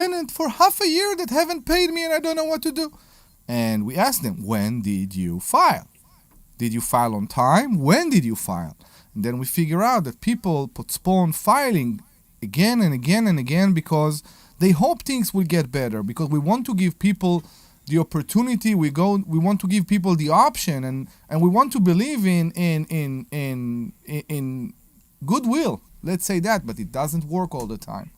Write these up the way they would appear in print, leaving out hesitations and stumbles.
tenant for half a year that haven't paid me and I don't know what to do. And we asked them, when did you file? Did you file on time? When did you file? And then we figure out that people postpone filing again and again and again because they hope things will get better, because we want to give people the opportunity. We want to give people the option, and we want to believe in goodwill. Let's say that, but it doesn't work all the time.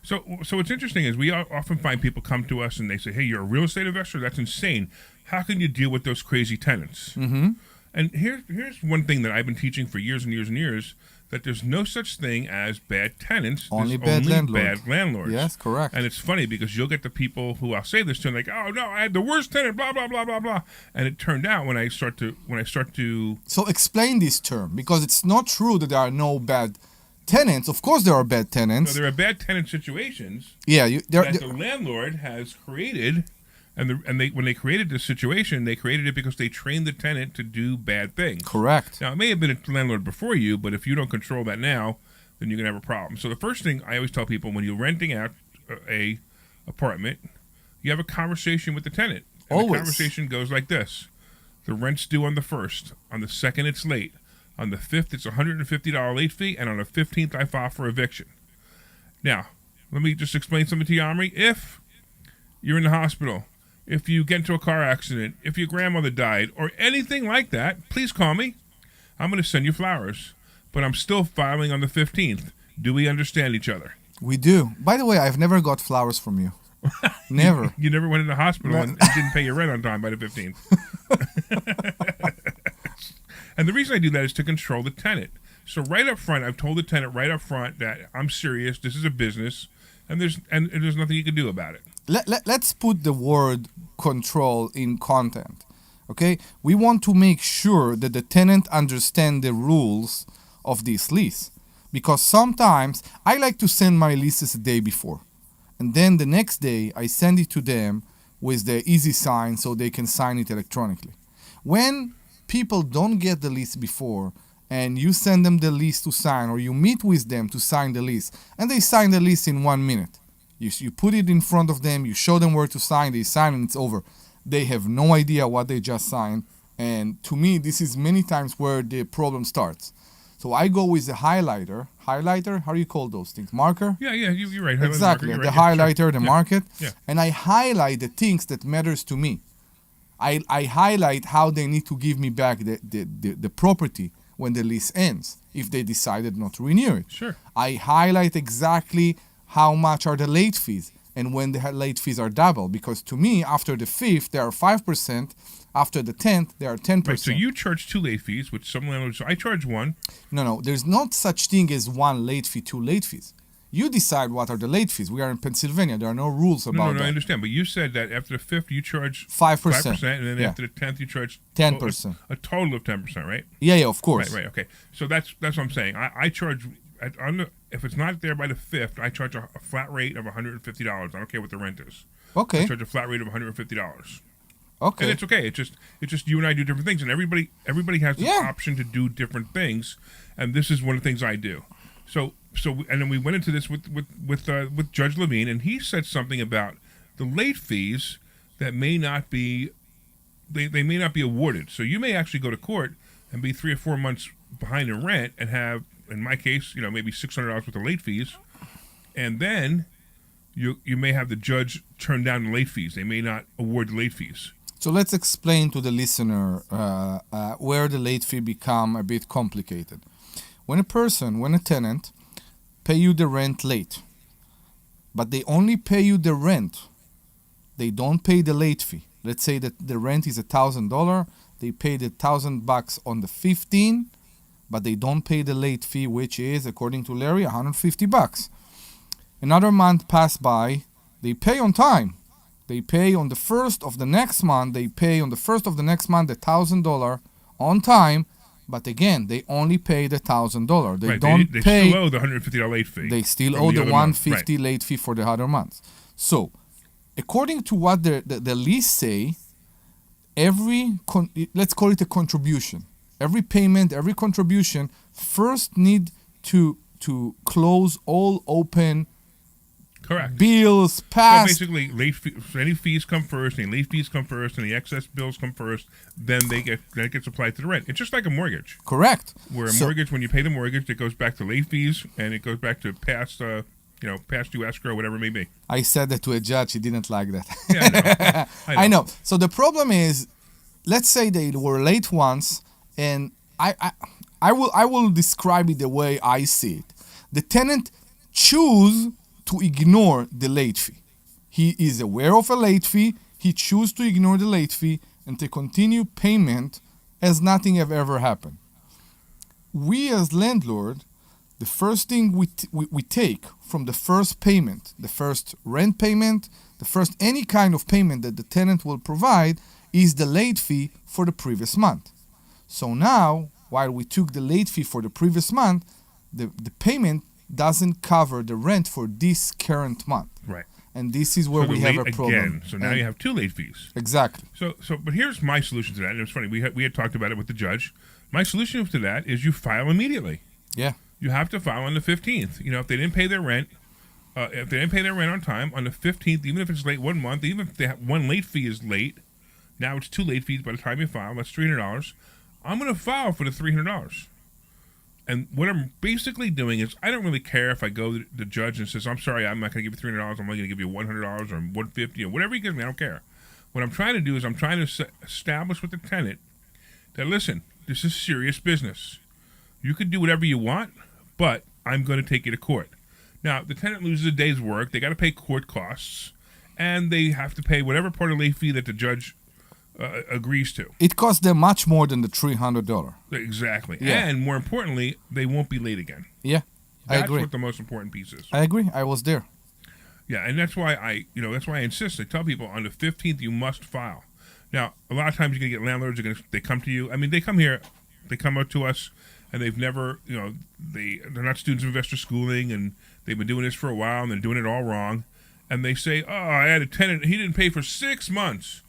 So what's interesting is we often find people come to us and they say, "Hey, you're a real estate investor? That's insane. How can you deal with those crazy tenants?" Mm-hmm. And here's one thing that I've been teaching for years and years and years, that there's no such thing as bad tenants. Only there's bad bad landlords. Yes, correct. And it's funny because you'll get the people who I'll say this to, and like, "Oh no, I had the worst tenant, blah blah blah blah blah." And it turned out when I start to So explain this term, because it's not true that there are no bad tenants. Of course there are bad tenants. So there are bad tenant situations that the landlord has created, when they created this situation, they created it because they trained the tenant to do bad things. Correct. Now, it may have been a landlord before you, but if you don't control that now, then you're going to have a problem. So the first thing I always tell people, when you're renting out a apartment, you have a conversation with the tenant. And Always. The conversation goes like this. The rent's due on the 1st. On the 2nd, it's late. On the 5th, it's a $150 late fee. And on the 15th, I file for eviction. Now, let me just explain something to you, Omri. If you're in the hospital, if you get into a car accident, if your grandmother died, or anything like that, please call me. I'm going to send you flowers. But I'm still filing on the 15th. Do we understand each other? We do. By the way, I've never got flowers from you. Never. You never went in the hospital and didn't pay your rent on time by the 15th. And the reason I do that is to control the tenant. So right up front, I've told the tenant right up front that I'm serious, this is a business, and there's nothing you can do about it. Let's put the word control in content, okay? We want to make sure that the tenant understands the rules of this lease, because sometimes I like to send my leases a day before, and then the next day I send it to them with the easy sign so they can sign it electronically. When people don't get the lease before, and you send them the lease to sign, or you meet with them to sign the lease, and they sign the lease in 1 minute. You put it in front of them, you show them where to sign, they sign, and it's over. They have no idea what they just signed, and to me, this is many times where the problem starts. So I go with a highlighter. Highlighter? How do you call those things? Marker? Yeah, you're right. Exactly, You're the right. highlighter, Sure. the market, Yeah. and I highlight the things that matters to me. I highlight how they need to give me back the property when the lease ends, if they decided not to renew it. Sure. I highlight exactly how much are the late fees and when the late fees are double, because to me, after the 5th, they are 5%. After the 10th, they are 10%. Right, so you charge 2 late fees, which some landlords, I charge 1. No, there's not such thing as 1 late fee, 2 late fees. You decide what are the late fees. We are in Pennsylvania. There are no rules about No, that. I understand. But you said that after the 5th, you charge 5%. and then Yeah. after the 10th, you charge 10%. A total of 10%, right? Yeah, of course. Right, okay. So that's what I'm saying. I charge, if it's not there by the 5th, I charge a flat rate of $150. I don't care what the rent is. Okay. I charge a flat rate of $150. Okay. And it's okay. It's just you and I do different things, and everybody has the option to do different things, and this is one of the things I do. So and then we went into this with Judge Levine, and he said something about the late fees that may not be they may not be awarded. So you may actually go to court and be 3 or 4 months behind in rent and have, in my case, maybe $600 worth of late fees, and then you may have the judge turn down the late fees. They may not award the late fees. So let's explain to the listener where the late fee become a bit complicated. When a tenant pay you the rent late, but they only pay you the rent, they don't pay the late fee. Let's say that the rent is $1,000, they pay the $1,000 on the 15th, but they don't pay the late fee, which is, according to Larry, $150. Another month passed by, they pay on time. They pay on the 1st of the next month, the $1,000 on time, but again, they only pay the $1,000. They don't they pay. Still owe the $150 late fee. They still owe the $150 late fee for the other months. So, according to what the lease say, let's call it a contribution. Every payment, every contribution first need to close all open Correct. bills So past. basically, any fees come first, any late fees come first, and the excess bills come first. Then that gets applied to the rent. It's just like a mortgage. Correct. Where a mortgage, when you pay the mortgage, it goes back to late fees and it goes back to past due escrow, whatever it may be. I said that to a judge. He didn't like that. Yeah, I know. So the problem is, let's say they were late once, and I will describe it the way I see it. The tenant choose to ignore the late fee. He is aware of a late fee. He choose to ignore the late fee and to continue payment as nothing have ever happened. We as landlord, the first thing we take from the first payment, the first rent payment, the first any kind of payment that the tenant will provide is the late fee for the previous month. So now, while we took the late fee for the previous month, the payment doesn't cover the rent for this current month. Right. And this is where we have a problem. Again, so now you have two late fees. Exactly. But here's my solution to that. And it was funny. We had talked about it with the judge. My solution to that is you file immediately. Yeah. You have to file on the 15th. If they didn't pay their rent, on time, on the 15th, even if it's late 1 month, even if they have one late fee is late, now it's two late fees by the time you file. That's $300. I'm going to file for the $300. And what I'm basically doing is I don't really care if I go to the judge and says, I'm sorry, I'm not going to give you $300. I'm only going to give you $100 or $150 or whatever he gives me. I don't care. What I'm trying to do is I'm trying to establish with the tenant that, listen, this is serious business. You can do whatever you want, but I'm going to take you to court. Now, the tenant loses a day's work. They got to pay court costs, and they have to pay whatever part of late fee that the judge agrees to. It costs them much more than the $300. Exactly. Yeah. And more importantly, they won't be late again. Yeah, I agree. That's what the most important piece is. I agree. I was there. Yeah, and that's why I insist. I tell people on the 15th you must file. Now, a lot of times you're gonna get landlords. They come to you. I mean, they come here, they come out to us, and they've never, they're not students of investor schooling, and they've been doing this for a while, and they're doing it all wrong, and they say, "Oh, I had a tenant. He didn't pay for 6 months."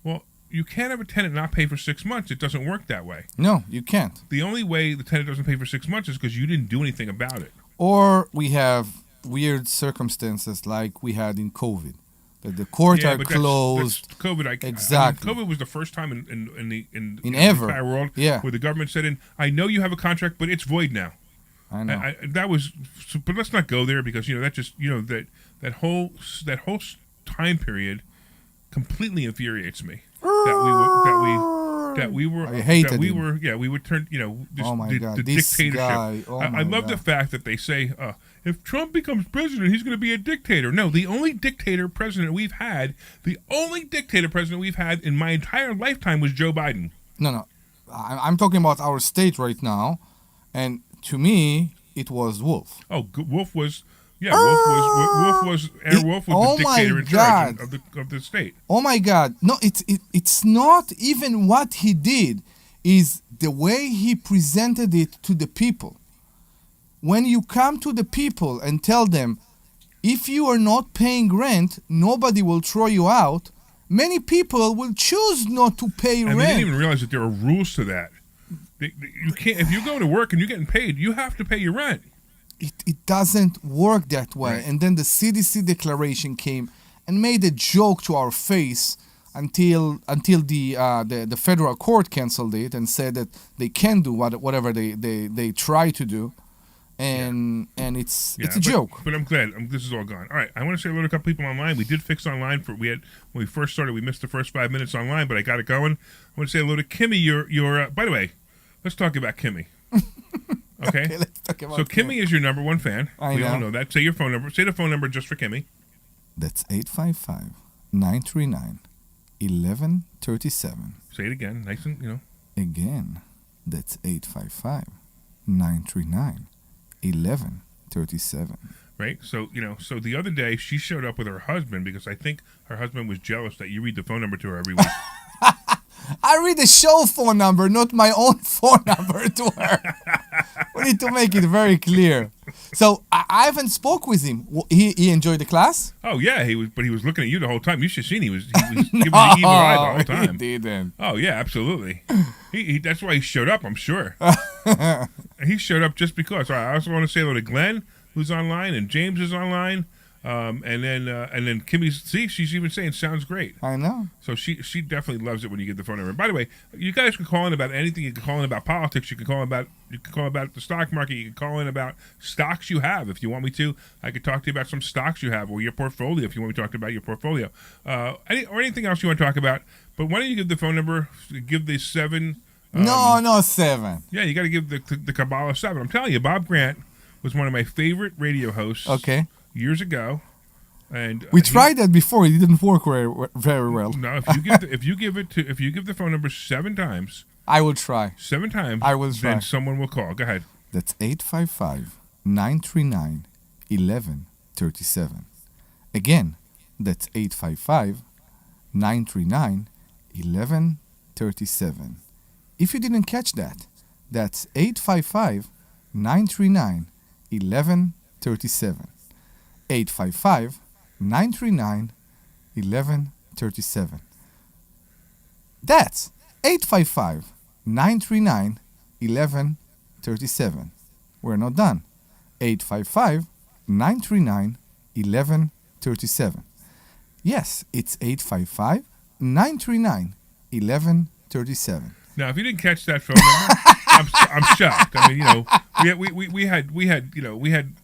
Well, you can't have a tenant not pay for 6 months. It doesn't work that way. No, you can't. The only way the tenant doesn't pay for 6 months is because you didn't do anything about it. Or we have weird circumstances like we had in COVID, that the courts are closed. That's COVID. Exactly. COVID was the first time in the ever entire world Yeah. where the government said, I know you have a contract, but it's void now. I know. But let's not go there because that just that whole time period completely infuriates me. That we were turned Oh my God, the this dictatorship. guy. Oh I love God. the fact that they say if Trump becomes president, he's going to be a dictator. No, the only dictator president we've had in my entire lifetime was Joe Biden. No. I'm talking about our state right now, and to me, it was Wolf. Oh, Wolf was. Yeah, Wolf was the dictator in charge of the state. Oh my God! No, it's not even what he did; is the way he presented it to the people. When you come to the people and tell them, if you are not paying rent, nobody will throw you out. Many people will choose not to pay rent. And they didn't even realize that there are rules to that. You can't. If you go to work and you're getting paid, you have to pay your rent. It doesn't work that way. Right. And then the CDC declaration came and made a joke to our face until the federal court canceled it and said that they can do whatever they try to do. And it's a joke. But I'm glad this is all gone. All right, I want to say hello to a couple people online. We did fix online when we first started. We missed the first 5 minutes online, but I got it going. I want to say hello to Kimmy. Your by the way, let's talk about Kimmy. Okay, let's talk about Kimmy is your number one fan. We all know that. Say your phone number. Say the phone number just for Kimmy. That's 855-939-1137. Say it again, nice and Again, that's 855-939-1137. Right. So so the other day she showed up with her husband because I think her husband was jealous that you read the phone number to her every week. I read the show phone number, not my own phone number to her. We need to make it very clear. So I haven't spoke with him. He enjoyed the class? Oh yeah, he was looking at you the whole time. You should have seen he was giving you evil eye the whole time. He didn't. Oh yeah, absolutely. He that's why he showed up. I'm sure. He showed up just because. All right, I also want to say hello to Glenn, who's online, and James is online. And then Kimmy's, see, she's even saying sounds great. I know. So she definitely loves it when you get the phone number. And by the way, you guys can call in about anything. You can call in about politics. You can call about the stock market. You can call in about stocks you have if you want me to. I could talk to you about some stocks you have or your portfolio if you want me to talk about your portfolio. Or anything else you want to talk about. But why don't you give the phone number? Give the 7. No 7. Yeah, you got to give the Kabbalah 7. I'm telling you, Bob Grant was one of my favorite radio hosts. Okay. Years ago, and we tried that before. It didn't work very well. No, if you give the phone number 7 times, I will try. 7 times, I will try. Then someone will call. Go ahead. That's 855-939-1137. Again, that's 855-939-1137. If you didn't catch that, that's 855-939-1137. 855-939-1137. That's 855-939-1137. We're not done. 855-939-1137. Yes, it's 855-939-1137. Now, if you didn't catch that phone number, I'm shocked. I mean, we had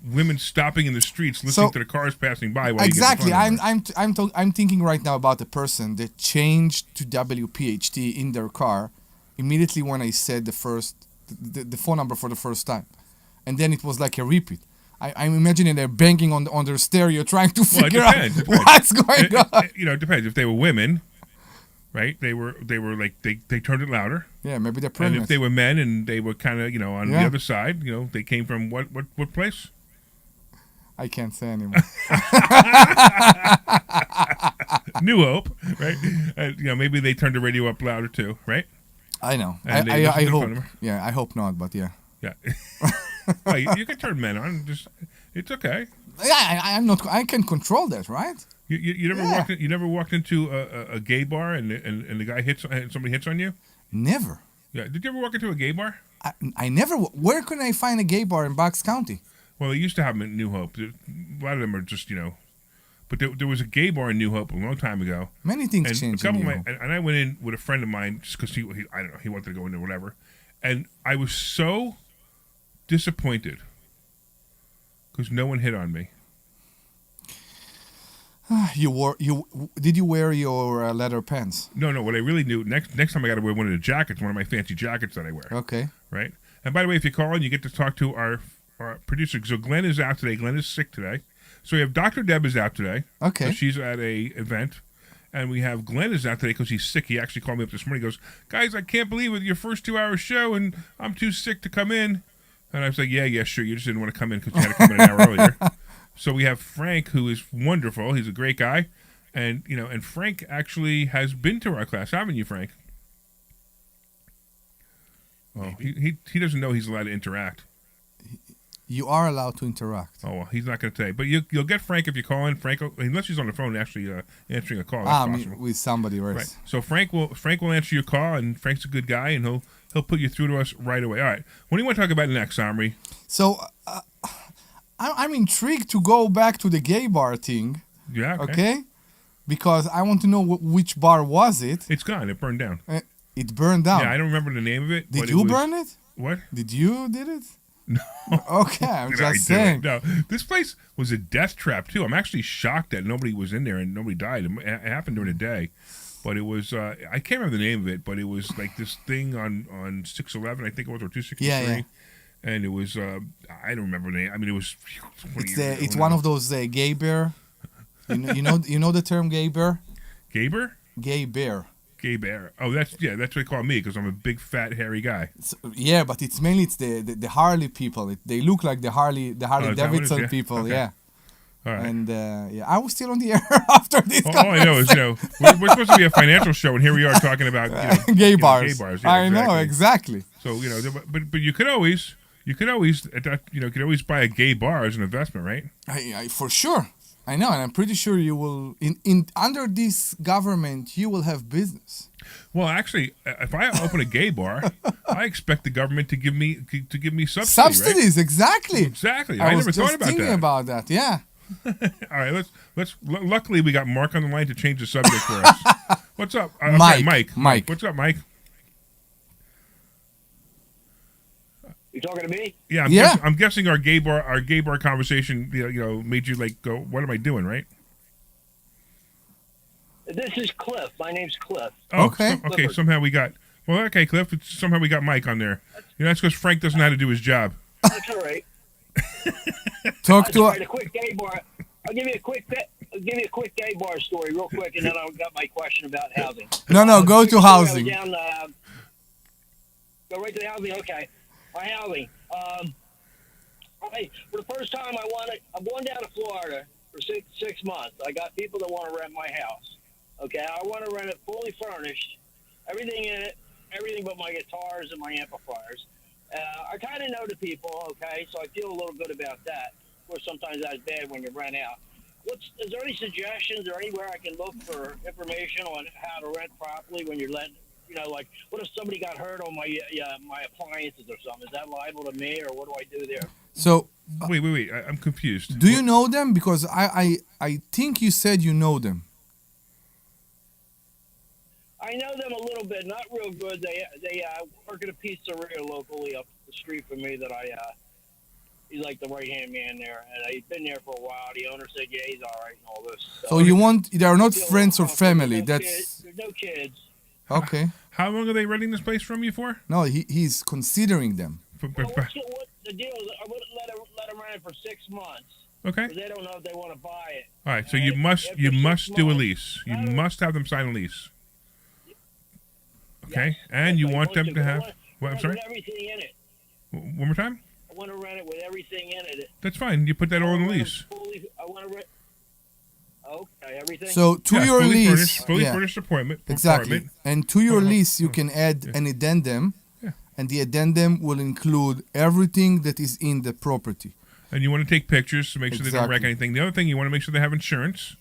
women stopping in the streets listening to the cars passing by. While exactly, you get the phone number. I'm thinking right now about the person that changed to WPHT in their car immediately when I said the phone number for the first time, and then it was like a repeat. I'm imagining they're banging on their stereo trying to figure out what's going on. It depends. If they were women. Right, they were like they turned it louder. Yeah, maybe they're pregnant. And if they were men and they were kind of on the other side, they came from what place? I can't say anymore. New Hope, right? Maybe they turned the radio up louder too, right? I know. And I hope. Yeah, I hope not, but yeah. Yeah. Well, you can turn men on. It's okay. Yeah, I'm not. I can control that, right? You never walked into a gay bar and the guy somebody hits on you? Never. Yeah. Did you ever walk into a gay bar? I never. Where can I find a gay bar in Bucks County? Well, they used to have them in New Hope. A lot of them are just but there was a gay bar in New Hope a long time ago. Many things changed. And I went in with a friend of mine just because he I don't know, he wanted to go in there, whatever. And I was so disappointed because no one hit on me. Did you wear your leather pants? No. What I really knew next time I got to wear one of the jackets, one of my fancy jackets that I wear. Okay. Right. And by the way, if you call in, you get to talk to our producer. So Glenn is out today. Glenn is sick today. So we have Dr. Deb is out today. Okay. So she's at a event, and we have Glenn is out today because he's sick. He actually called me up this morning. He goes, "Guys, I can't believe it. Your first 2-hour show, and I'm too sick to come in." And I was like, "Yeah, sure. You just didn't want to come in because you had to come in an hour earlier." So we have Frank, who is wonderful. He's a great guy, and Frank actually has been to our class, haven't you, Frank? Well, he doesn't know he's allowed to interact. You are allowed to interact. Oh, well, he's not going to tell you. But you'll get Frank if you call in. Frank, unless he's on the phone actually answering a call. That's possible. With somebody, right? So Frank will answer your call, and Frank's a good guy, and he'll put you through to us right away. All right. What do you want to talk about next, Omri? So I'm intrigued to go back to the gay bar thing. Yeah. Okay. Because I want to know which bar was it. It's gone. It burned down. It burned down. Yeah, I don't remember the name of it. Did you burn it? What? Did it? No. Okay, I'm just saying. No, this place was a death trap too. I'm actually shocked that nobody was in there and nobody died. It happened during the day, but it was I can't remember the name of it, but it was like this thing on 611, I think it was, or 263. Yeah. And it was I don't remember the name. I mean, it was. It's one of those gay bear. You know the term gay bear. Gay bear. Gay bear. Gay bear. Oh, that's what they call me because I'm a big fat hairy guy. Yeah, but it's mainly the Harley people. They look like the Harley Davidson people. Okay. Yeah. All right. And I was still on the air after this. All I know is we're supposed to be a financial show, and here we are talking about gay bars. Gay bars. Yeah, I know exactly. So but you could always buy a gay bar as an investment, right? I for sure. I know, and I'm pretty sure you will. In under this government, you will have business. Well, actually, if I open a gay bar, I expect the government to give me subsidies. Subsidies, right? exactly. Exactly. I never thought about that. Thinking about that. Yeah. All right, let's. Luckily, we got Mark on the line to change the subject for us. What's up, Mike? What's up, Mike? You talking to me? Yeah, I'm guessing our gay bar conversation, made you like go, "What am I doing?" Right? This is Cliff. My name's Cliff. Oh, Okay. Okay. Somehow we got. Well, okay, Cliff. Somehow we got Mike on there. That's because Frank doesn't know how to do his job. That's all right. Talk to a quick gay bar. I'll give you a quick gay bar story real quick, and then I've got my question about housing. No, go to housing. Go right to the housing. Okay, my housing. For the first time, I'm going down to Florida for six months. I got people that want to rent my house. Okay, I want to rent it fully furnished, everything in it, everything but my guitars and my amplifiers. I kind of know the people, okay, so I feel a little good about that. Of course, sometimes that's bad when you rent out. Is there any suggestions or anywhere I can look for information on how to rent properly when you're letting, like, what if somebody got hurt on my appliances or something? Is that liable to me, or what do I do there? So wait. I'm confused. do you know them? Because I think you said you know them. I know them a little bit, not real good. They work at a pizzeria locally up the street from me that he's like the right-hand man there. And he's been there for a while. The owner said, yeah, he's all right and all this. So they are not friends or family. There's no kids. Okay. How long are they renting this place from you for? No, he's considering them. What the deal is, I wouldn't let them rent it for 6 months. Okay. Because they don't know if they want to buy it. All right, so you must do a lease. You must have them sign a lease. Okay, and you want them to have. What? I'm sorry. Everything in it. One more time. I want to rent it with everything in it. That's fine. You put that all in the lease. I want to rent. Okay, everything. So to your lease, fully furnished apartment. Exactly. And to your lease, you can add an addendum, and the addendum will include everything that is in the property. And you want to take pictures to make sure they don't wreck anything. The other thing, you want to make sure they have insurance.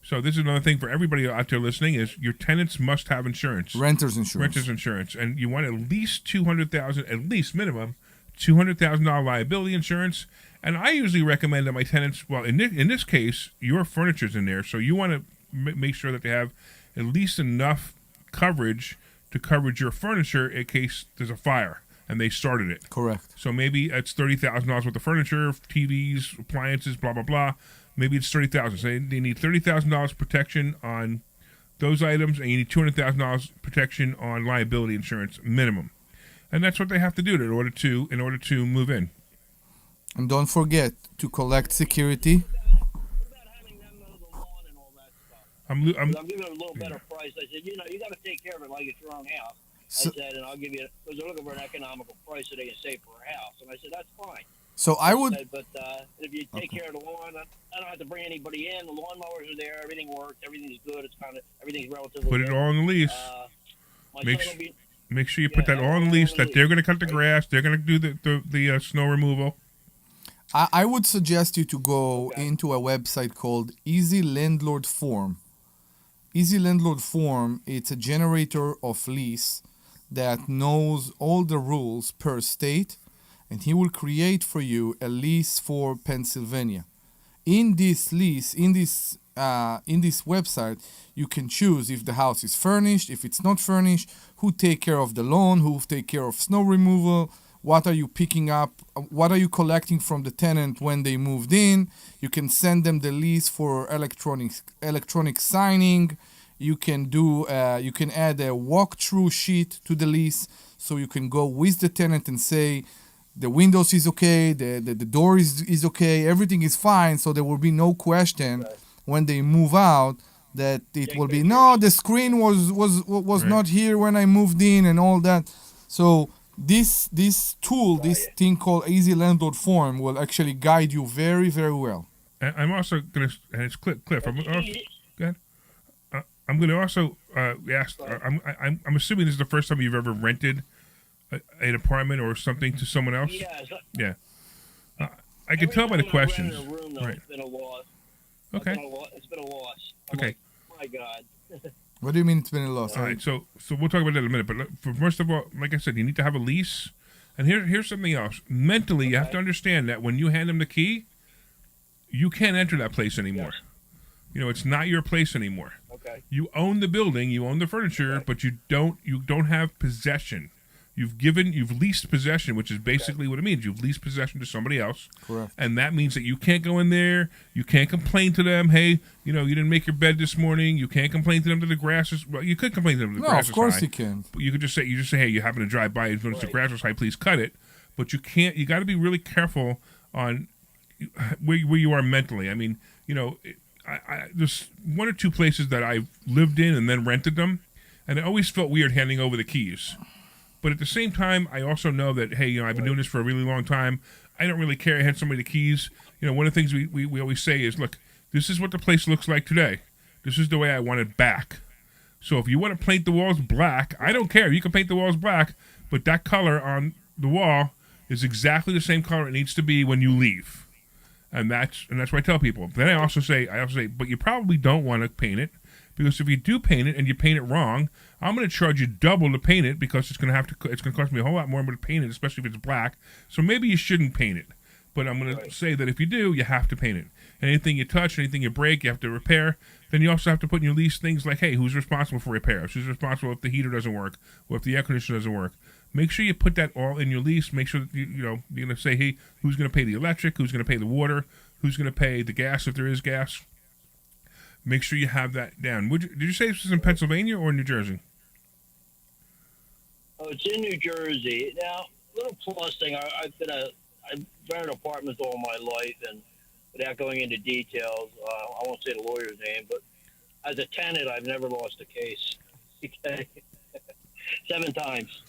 So this is another thing for everybody out there listening: is your tenants must have insurance. Renters insurance. And you want at least $200,000, at least minimum $200,000 liability insurance. And I usually recommend that my tenants, well, in this case, your furniture's in there, so you want to make sure that they have at least enough coverage to cover your furniture in case there's a fire and they started it. Correct. So maybe it's $30,000 worth of furniture, TVs, appliances, blah blah blah. Maybe it's $30,000. So they need $30,000 protection on those items, and you need $200,000 protection on liability insurance minimum. And that's what they have to do in order to move in. And don't forget to collect security. What about having them mow the lawn and all that stuff? I'm giving them a little better price. I said, you got to take care of it like it's your own house. So, I said, and I'll give you, because they're looking for an economical price so they can save for a house. And I said, that's fine. So I would. But if you take care of the lawn, I don't have to bring anybody in. The lawnmowers are there. Everything works. Everything's good. Everything's relatively put it all on the lease. Make sure you put that all on the lease. That they're going to cut the grass. They're going to do the snow removal. I would suggest you to go into a website called Easy Landlord Form. Easy Landlord Form. It's a generator of lease that knows all the rules per state. And he will create for you a lease for Pennsylvania. In this lease, in this website, you can choose if the house is furnished, if it's not furnished, who take care of the lawn, who take care of snow removal, what are you picking up, what are you collecting from the tenant when they moved in. You can send them the lease for electronic signing. You can you can add a walkthrough sheet to the lease, so you can go with the tenant and say, the windows is okay, the door is okay, everything is fine, so there will be no question when they move out that it will be, no, the screen was not here when I moved in and all that. So this tool, this thing called Easy Landlord Form will actually guide you very, very well. I'm also going to, and it's Cliff, go ahead. I'm going to also ask, I'm assuming this is the first time you've ever rented an apartment or something to someone else? Yeah. I can tell by the questions. Right. It's been a loss. Okay. It's been a loss. Okay. My God. What do you mean it's been a loss? All right. So we'll talk about that in a minute. But first of all, like I said, you need to have a lease. And here's something else. Mentally, you have to understand that when you hand them the key, you can't enter that place anymore. Yes. You know, it's not your place anymore. Okay. You own the building, you own the furniture, but you don't have possession. You've leased possession, which is basically what it means. You've leased possession to somebody else. Correct. And that means that you can't go in there. You can't complain to them. Hey, you know, you didn't make your bed this morning. You can't complain to them that the grass is. Well, you could complain to them that the grass is high. No, of course you can. But you could just say, hey, you happen to drive by and notice the grass was high. Please cut it. But you can't. You got to be really careful on where you are mentally. I mean, you know, there's one or two places that I've lived in and then rented them, and it always felt weird handing over the keys. But at the same time, I also know that, hey, you know, I've been doing this for a really long time. I don't really care. I had somebody the keys. You know, one of the things we always say is, look, this is what the place looks like today. This is the way I want it back. So if you want to paint the walls black, I don't care. You can paint the walls black, but that color on the wall is exactly the same color it needs to be when you leave. And that's what I tell people. Then I also say, but you probably don't want to paint it, because if you do paint it and you paint it wrong, I'm going to charge you double to paint it, because it's going to cost me a whole lot more to paint it, especially if it's black. So maybe you shouldn't paint it. But I'm going to say that if you do, you have to paint it. Anything you touch, anything you break, you have to repair. Then you also have to put in your lease things like, hey, who's responsible for repairs? Who's responsible if the heater doesn't work or if the air conditioner doesn't work? Make sure you put that all in your lease. Make sure that you're going to say, hey, who's going to pay the electric? Who's going to pay the water? Who's going to pay the gas if there is gas? Make sure you have that down. Did you say this was in Pennsylvania or New Jersey? Oh, it's in New Jersey. Now, little plus thing, I've rented apartments all my life, and without going into details, I won't say the lawyer's name, but as a tenant, I've never lost a case. Okay? 7 times.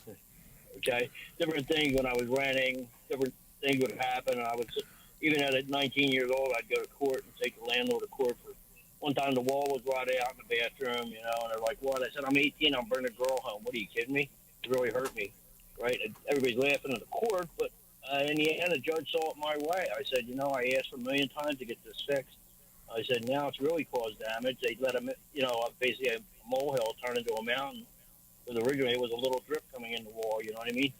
Okay? Different things when I was renting, different things would happen. I would, even at 19 years old, I'd go to court and take the landlord to court for. One time the wall was rotted out in the bathroom, you know, and they're like, what? I said, I'm 18, I'm bringing a girl home. What, are you kidding me? It really hurt me, right? And everybody's laughing in the court, but in the end, the judge saw it my way. I said, you know, I asked for a million times to get this fixed. I said, now it's really caused damage. They let him, you know, basically a molehill turn into a mountain. Because originally it was a little drip coming in the wall, you know what I mean?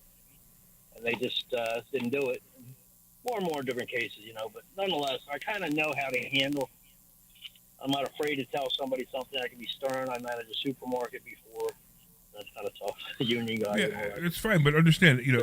And they just didn't do it. More and more different cases, you know, but nonetheless, I kind of know how to handle. I'm not afraid to tell somebody something. I can be stern. I managed a supermarket before. That's kind of tough. Union guy. Yeah, it's fine, but understand, you know.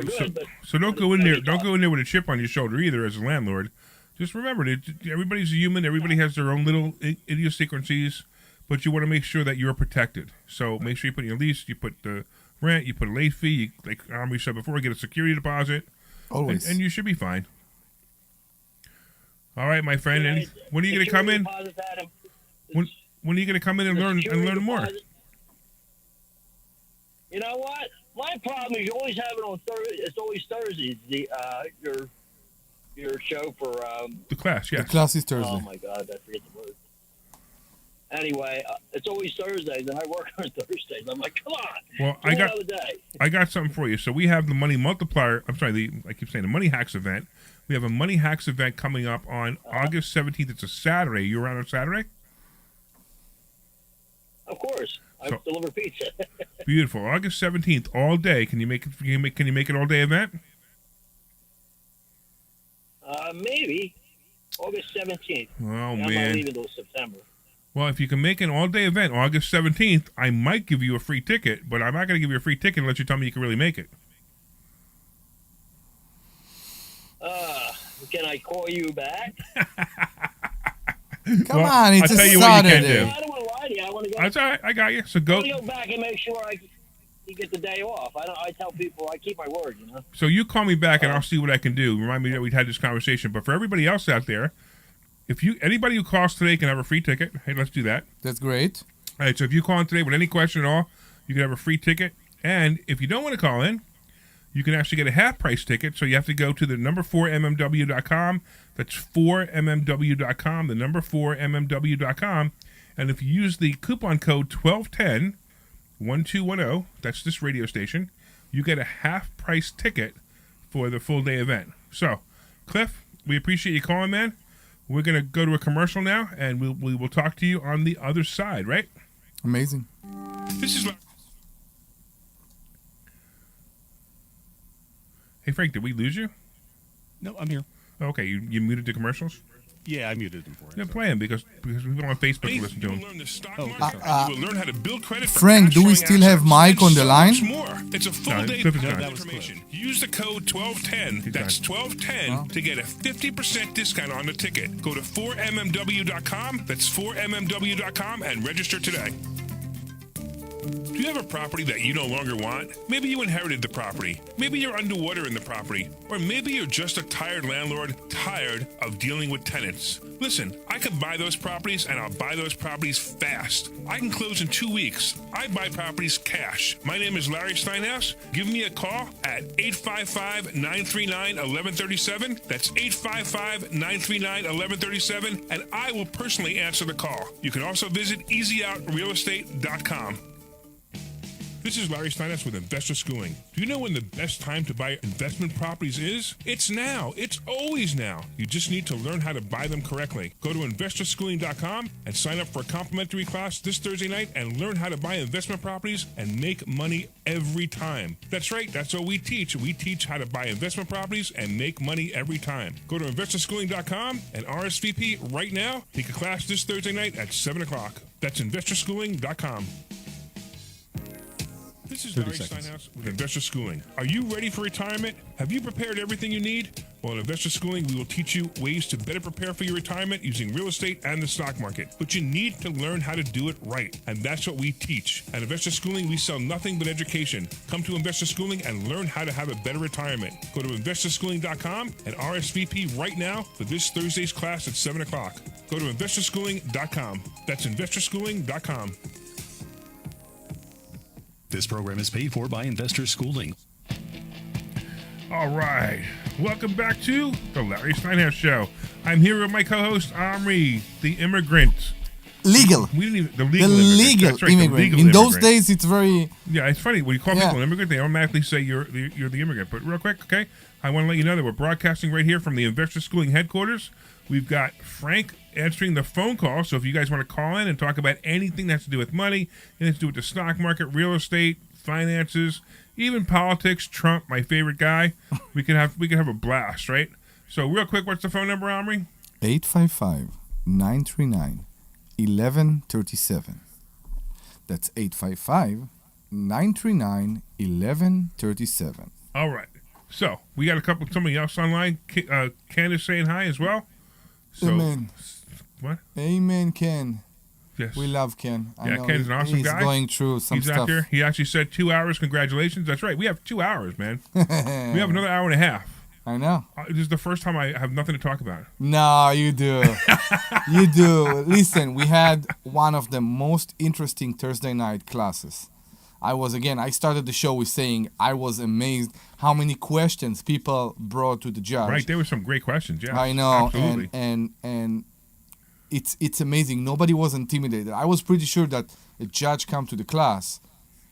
So don't go in there. Don't go in there with a chip on your shoulder either, as a landlord. Just remember that everybody's a human. Everybody has their own little idiosyncrasies, but you want to make sure that you're protected. So make sure you put in your lease. You put the rent. You put a late fee. You, like Omri said before, get a security deposit. Always. And you should be fine. All right, my friend. And when are you going to come in? When are you going to come in and learn more? You know what? My problem is you always have it on Thursday. It's always Thursdays. Your show for the class. Yes. The class is Thursday. Oh my God, I forget the word. Anyway, it's always Thursdays, and I work on Thursdays. I'm like, come on. Well, I got something for you. So we have the Money Multiplier. I'm sorry, I keep saying the Money Hacks event. We have a Money Hacks event coming up on August 17th. It's a Saturday. You around on Saturday? Of course, I deliver pizza. Beautiful. August 17th, all day. Can you make it? Can you make an all day event? Maybe August 17th. Oh I'm man. not leaving until September. Well, if you can make an all day event, August 17th, I might give you a free ticket, but I'm not going to give you a free ticket unless you tell me you can really make it. Can I call you back? Come on, it's I'll tell a you what you can Saturday. do. I don't want to lie to you. I want to go. That's all right. I got you. So go. I want to go back and make sure you get the day off. I tell people I keep my word. You know. So you call me back and I'll see what I can do. Remind me that we'd had this conversation. But for everybody else out there, anybody who calls today can have a free ticket. Hey, let's do that. That's great. All right. So if you call in today with any question at all, you can have a free ticket. And if you don't want to call in, you can actually get a half price ticket. So you have to go to the number 4mmw.com. That's 4mmw.com, the number 4mmw.com. And if you use the coupon code 1210, that's this radio station, you get a half price ticket for the full day event. So, Cliff, we appreciate you calling, man. We're going to go to a commercial now, and we will talk to you on the other side, right? Amazing. This is... Hey, Frank, did we lose you? No, I'm here. Okay, you muted the commercials? Yeah, I muted him for it. Yeah, play him because people on Facebook listen to him. You will learn the stock Oh, market, okay. and you will learn how to build credit for Frank, do we cash-flowing still have assets Mike on and the so line? much more. It's a full No, day Cliff is of gone. That was information. Use the code 1210. That's 1210 to get a 50% discount on the ticket. Go to 4mmw.com. That's 4mmw.com and register today. Do you have a property that you no longer want? Maybe you inherited the property. Maybe you're underwater in the property. Or maybe you're just a tired landlord, tired of dealing with tenants. Listen, I can buy those properties and I'll buy those properties fast. I can close in 2 weeks. I buy properties cash. My name is Larry Steinhouse. Give me a call at 855-939-1137. That's 855-939-1137, and I will personally answer the call. You can also visit easyOutRealEstate.com. This is Larry Steinhouse with Investor Schooling. Do you know when the best time to buy investment properties is? It's now. It's always now. You just need to learn how to buy them correctly. Go to investorschooling.com and sign up for a complimentary class this Thursday night and learn how to buy investment properties and make money every time. That's right. That's what we teach. We teach how to buy investment properties and make money every time. Go to investorschooling.com and RSVP right now. Take a class this Thursday night at 7 o'clock. That's investorschooling.com. This is Larry Steinhouse with Investor Schooling. Are you ready for retirement? Have you prepared everything you need? Well, in Investor Schooling, we will teach you ways to better prepare for your retirement using real estate and the stock market. But you need to learn how to do it right, and that's what we teach. At Investor Schooling, we sell nothing but education. Come to Investor Schooling and learn how to have a better retirement. Go to investorschooling.com and RSVP right now for this Thursday's class at 7 o'clock. Go to investorschooling.com. That's investorschooling.com. This program is paid for by Investor Schooling. All right. Welcome back to the Larry Steinhouse Show. I'm here with my co-host, Omri, the immigrant. Legal. We didn't even, the The legal immigrant. legal That's right, immigrant. The legal In those immigrant. days, it's very... Yeah, it's funny. When you call Yeah. people an immigrant, they automatically say you're the immigrant. But real quick, okay, I want to let you know that we're broadcasting right here from the Investor Schooling headquarters. We've got Frank answering the phone call. So if you guys want to call in and talk about anything that has to do with money, anything to do with the stock market, real estate, finances, even politics, Trump, my favorite guy, we can have a blast, right? So real quick, what's the phone number, Omri? 855-939-1137. That's 855-939-1137. All right. So we got somebody else online. Ken is saying hi as well. So, Amen. What? Amen, Ken. Yes. We love Ken. I Yeah, know Ken's an awesome he's guy. going through some He's stuff. out there. He actually said 2 hours. Congratulations. That's right. We have 2 hours, man. We have another hour and a half. I know. This is the first time I have nothing to talk about. No, you do. You do. Listen, we had one of the most interesting Thursday night classes. I started the show with saying I was amazed how many questions people brought to the judge. Right, there were some great questions. Yeah, I know, absolutely. and it's amazing. Nobody was intimidated. I was pretty sure that a judge come to the class,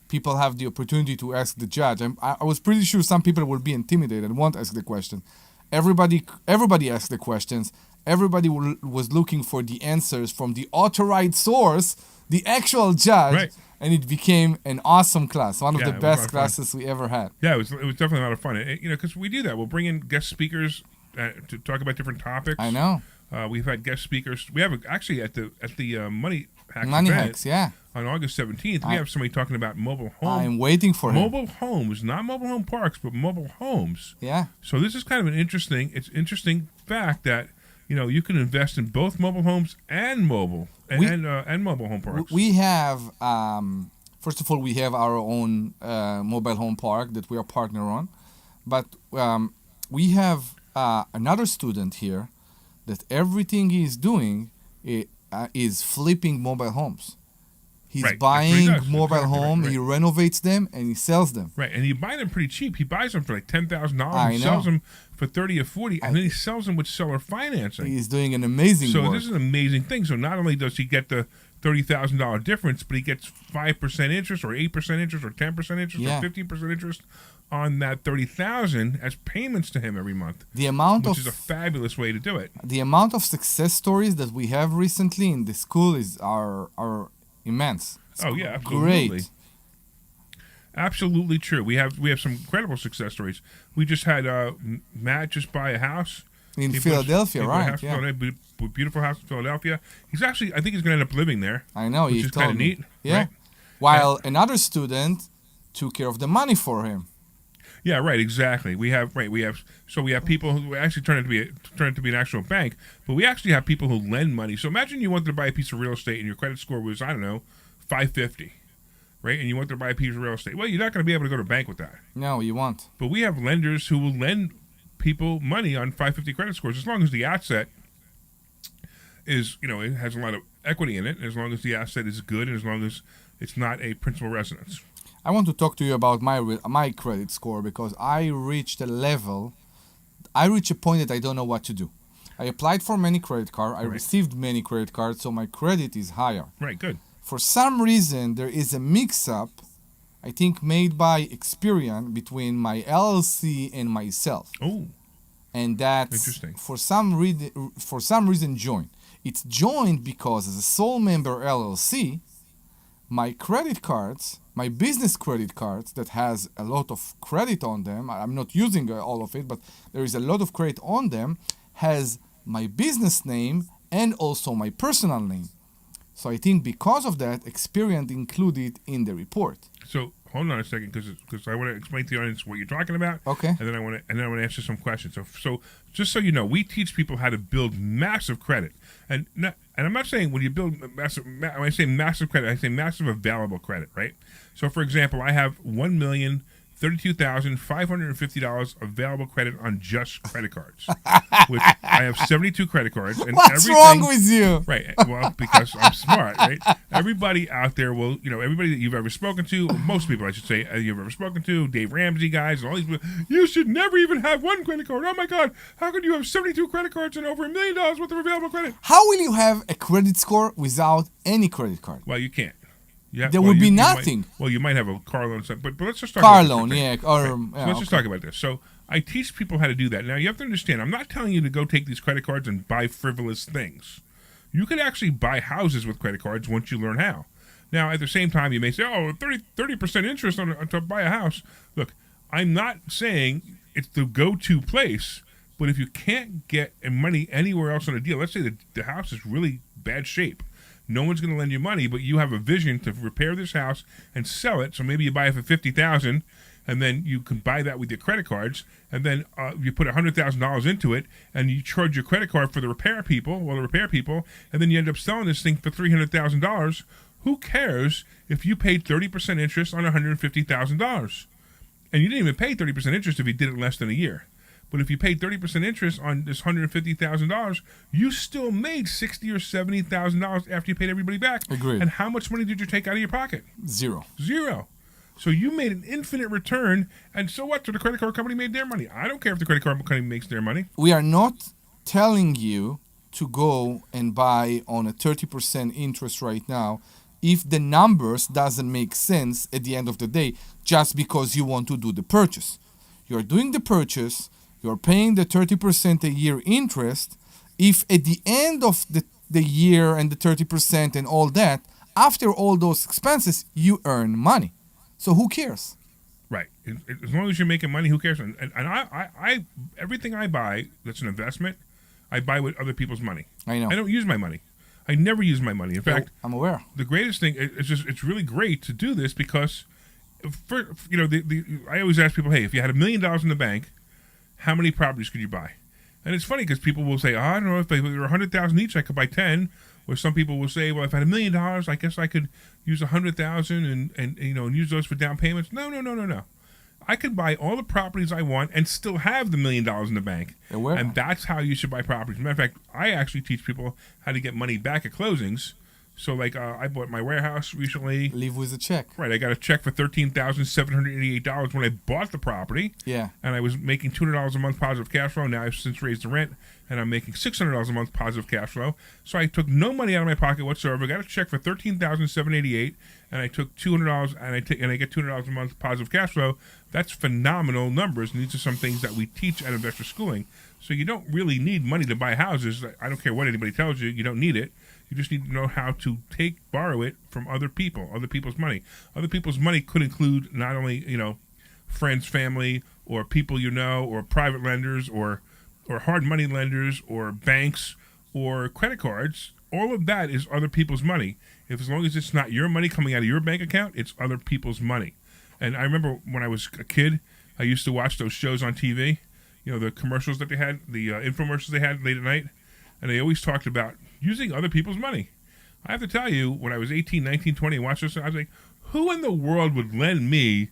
people have the opportunity to ask the judge. I was pretty sure some people will be intimidated and won't ask the question. Everybody asked the questions. Everybody was looking for the answers from the authorized source, the actual judge. Right. And it became an awesome class, one of Yeah, the it was a lot best of fun. classes we ever had. Yeah, it was definitely a lot of fun. Because we do that. We'll bring in guest speakers to talk about different topics. I know. We've had guest speakers. We have actually at the Money Hacks Money event hacks, yeah. on August 17th. We have somebody talking about mobile home. I'm waiting for him. Mobile homes, not mobile home parks, but mobile homes. Yeah. So this is kind of an interesting fact that you can invest in both mobile homes and mobile home parks. We have, first of all, we have our own mobile home park that we are partner on, but we have another student here that everything he's doing is flipping mobile homes. He's Right, that's what he buying does. mobile Exactly right, home, right. he renovates them, and he sells them. Right, and you buy them pretty cheap. He buys them for like $10,000 I and know. sells them for $30 or $40, and then he sells them with seller financing. He's doing an amazing So work. this is an amazing thing. So not only does he get the $30,000 difference, but he gets 5% interest, or 8% interest, or 10% interest, Yeah. or 15% interest on that $30,000 as payments to him every month. The amount Which of is a fabulous way to do it. the amount of success stories that we have recently in the school are immense. It's Oh yeah, absolutely. great. Absolutely true. We have some incredible success stories. We just had Matt just buy a house In He Philadelphia, bought a right? house in Yeah. Philadelphia, beautiful house in Philadelphia. He's actually, I think he's going to end up living there. I know. Which He is kind told of me. neat. Yeah. Right? While another student took care of the money for him. Yeah, right, exactly. We have people who actually turn it to be an actual bank, but we actually have people who lend money. So imagine you wanted to buy a piece of real estate and your credit score was, I don't know, 550, right? And you want to buy a piece of real estate. Well, you're not going to be able to go to a bank with that. No, you won't. But we have lenders who will lend people money on 550 credit scores as long as the asset is, it has a lot of equity in it, as long as the asset is good, and as long as it's not a principal residence. I want to talk to you about my credit score because I reached a point that I don't know what to do. I applied for many credit cards. I received many credit cards, so my credit is higher. Right, good. For some reason, there is a mix-up, I think, made by Experian between my LLC and myself. Oh, and that's interesting. For some reason joined. It's joined because as a sole member LLC, my credit cards, my business credit cards that has a lot of credit on them, I'm not using all of it, but there is a lot of credit on them, has my business name and also my personal name. So I think because of that, Experian included in the report. So hold on a second, because I want to explain to the audience what you're talking about. Okay. And then I want to answer some questions. So just so you know, we teach people how to build massive credit, and I'm not saying when you build massive. When I say massive credit, I say massive available credit, right? So for example, I have $1,032,550 available credit on just credit cards, which I have 72 credit cards. And what's wrong with you? Right. Well, because I'm smart, right? Everybody out there will, everybody that you've ever spoken to, most people, I should say, you've ever spoken to, Dave Ramsey guys, and all these people, you should never even have one credit card. Oh my God, how could you have 72 credit cards and over $1 million worth of available credit? How will you have a credit score without any credit card? Well, you can't. There would be nothing. You might have a car loan, but let's just talk car about loan, yeah. So let's just talk about this. So I teach people how to do that. Now you have to understand, I'm not telling you to go take these credit cards and buy frivolous things. You could actually buy houses with credit cards once you learn how. Now at the same time, you may say, "Oh, 30% interest to buy a house." Look, I'm not saying it's the go-to place, but if you can't get money anywhere else on a deal, let's say the house is really bad shape. No one's going to lend you money, but you have a vision to repair this house and sell it. So maybe you buy it for $50,000, and then you can buy that with your credit cards, and then you put $100,000 into it, and you charge your credit card for the repair people, and then you end up selling this thing for $300,000. Who cares if you paid 30% interest on $150,000? And you didn't even pay 30% interest if you did it in less than a year. But if you paid 30% interest on this $150,000, you still made $60,000 or $70,000 after you paid everybody back. Agreed. And how much money did you take out of your pocket? Zero. So you made an infinite return, and so what? So the credit card company made their money. I don't care if the credit card company makes their money. We are not telling you to go and buy on a 30% interest right now if the numbers doesn't make sense at the end of the day just because you want to do the purchase. You're doing the purchase. You're paying the 30% a year interest. If at the end of the year and the 30% and all that, after all those expenses, you earn money. So who cares? Right. As long as you're making money, who cares? And I everything I buy that's an investment, I buy with other people's money. I know. I don't use my money. I never use my money. In fact, I'm aware. The greatest thing it's really great to do this because, I always ask people, hey, if you had $1 million in the bank, how many properties could you buy? And it's funny because people will say, I don't know, if they were 100,000 each, I could buy 10. Or some people will say, well, if I had $1 million, I guess I could use 100,000 and use those for down payments. No. I could buy all the properties I want and still have the $1 million in the bank. And that's how you should buy properties. As a matter of fact, I actually teach people how to get money back at closings. So, I bought my warehouse recently. Leave with a check. Right. I got a check for $13,788 when I bought the property. Yeah. And I was making $200 a month positive cash flow. Now I've since raised the rent, and I'm making $600 a month positive cash flow. So I took no money out of my pocket whatsoever. Got a check for $13,788, and I took $200 and I get $200 a month positive cash flow. That's phenomenal numbers. And these are some things that we teach at Investor Schooling. So you don't really need money to buy houses. I don't care what anybody tells you. You don't need it. You just need to know how to borrow it from other people's money. Other people's money could include not only, friends, family, or people or private lenders, or, or hard money lenders or banks or credit cards, all of that is other people's money. If as long as it's not your money coming out of your bank account, it's other people's money. And I remember when I was a kid, I used to watch those shows on TV, the commercials that they had, the infomercials they had late at night, and they always talked about using other people's money. I have to tell you, when I was 18, 19, 20 and watched this, I was like, who in the world would lend me,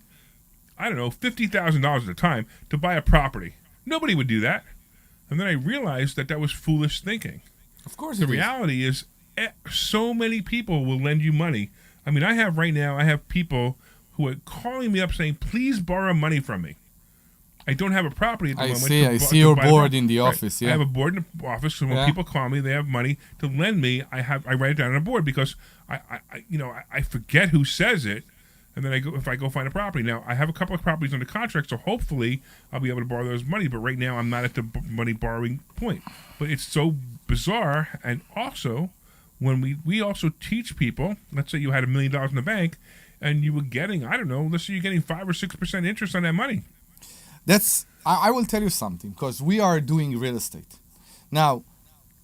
I don't know, $50,000 at a time to buy a property? Nobody would do that. And then I realized that was foolish thinking. Of course The it is. reality is so many people will lend you money. I mean, I have people who are calling me up saying, please borrow money from me. I don't have a property at the moment. I see your board in the office. I Yeah, have a board in the office, so when people call me, they have money to lend me. I write it down on a board because I forget who says it, and then if I go find a property. Now I have a couple of properties under contract, so hopefully I'll be able to borrow those money. But right now I'm not at the money borrowing point. But it's so bizarre, and also when we also teach people. Let's say you had $1 million in the bank, and you were getting, I don't know, let's say you're getting 5 or 6% interest on that money. I will tell you something, because we are doing real estate. Now,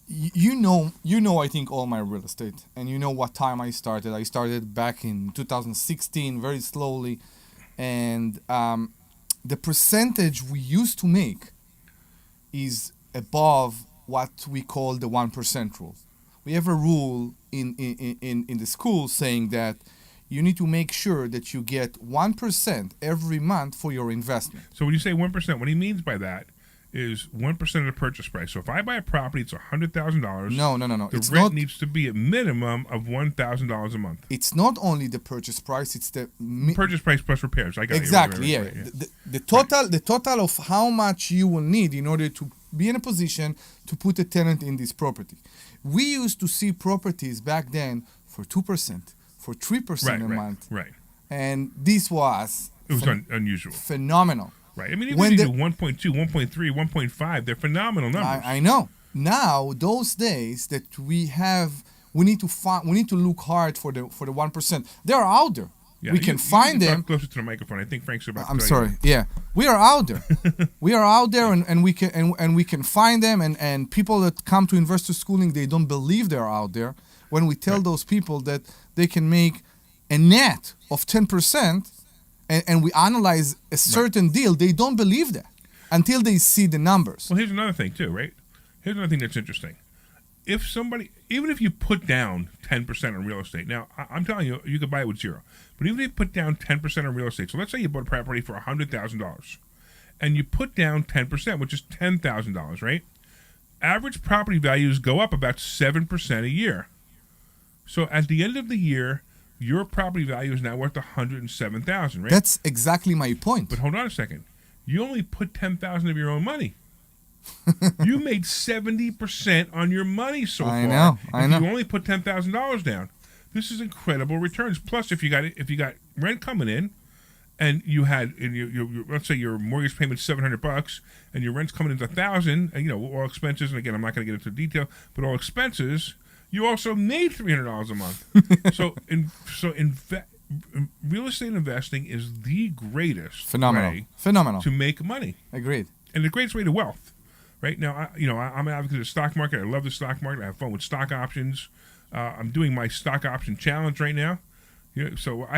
you know I think all my real estate, and you know what time I started. I started back in 2016, very slowly, and the percentage we used to make is above what we call the 1% rule. We have a rule in the school saying that you need to make sure that you get 1% every month for your investment. So when you say 1%, what he means by that is 1% of the purchase price. So if I buy a property, it's $100,000. No. The rent needs to be a minimum of $1,000 a month. It's not only the purchase price; it's the Purchase price plus repairs. I got exactly. you. Right. The total of how much you will need in order to be in a position to put a tenant in this property. We used to see properties back then for 2%, for 3% a month. Right. And this was unusual. Phenomenal. Right. I mean, even if you do 1.2, 1.3, 1.5, they're phenomenal numbers. I know. Now, those days that we need to look hard for the 1%. They are out there. Yeah, we can find them. Talk closer to the microphone. I think Frank's about to I'm tell sorry. you. Yeah, we are out there. We are out there, and we can find them. And people that come to investor schooling, they don't believe they're out there. When we tell those people that they can make a net of 10%, and we analyze a certain deal, they don't believe that until they see the numbers. Well, here's another thing too, right? Here's another thing that's interesting. If somebody, even if you put down 10% on real estate, now I'm telling you, you could buy it with zero. But even if you put down 10% on real estate, so let's say you bought a property for $100,000, and you put down 10%, which is $10,000, right? Average property values go up about 7% a year. So at the end of the year, your property value is now worth $107,000, right? That's exactly my point. But hold on a second. You only put $10,000 of your own money. You made 70% on your money so far. I know. If you only put $10,000 down, this is incredible returns. Plus, if you got rent coming in, and you had your let's say your mortgage payment's $700, and your rent's coming in $1,000, and all expenses. And again, I'm not going to get into detail, but all expenses. You also made $300 a month. so real estate investing is the greatest way to make money. Agreed. And the greatest way to wealth. Right now, I'm an advocate of the stock market. I love the stock market. I have fun with stock options. I'm doing my stock option challenge right now. So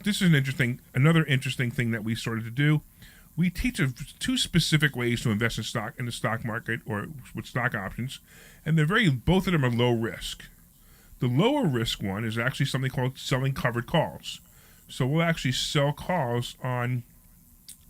this is another interesting thing that we started to do. We teach two specific ways to invest in the stock market or with stock options, and both of them are low risk. The lower risk one is actually something called selling covered calls. So we'll actually sell calls on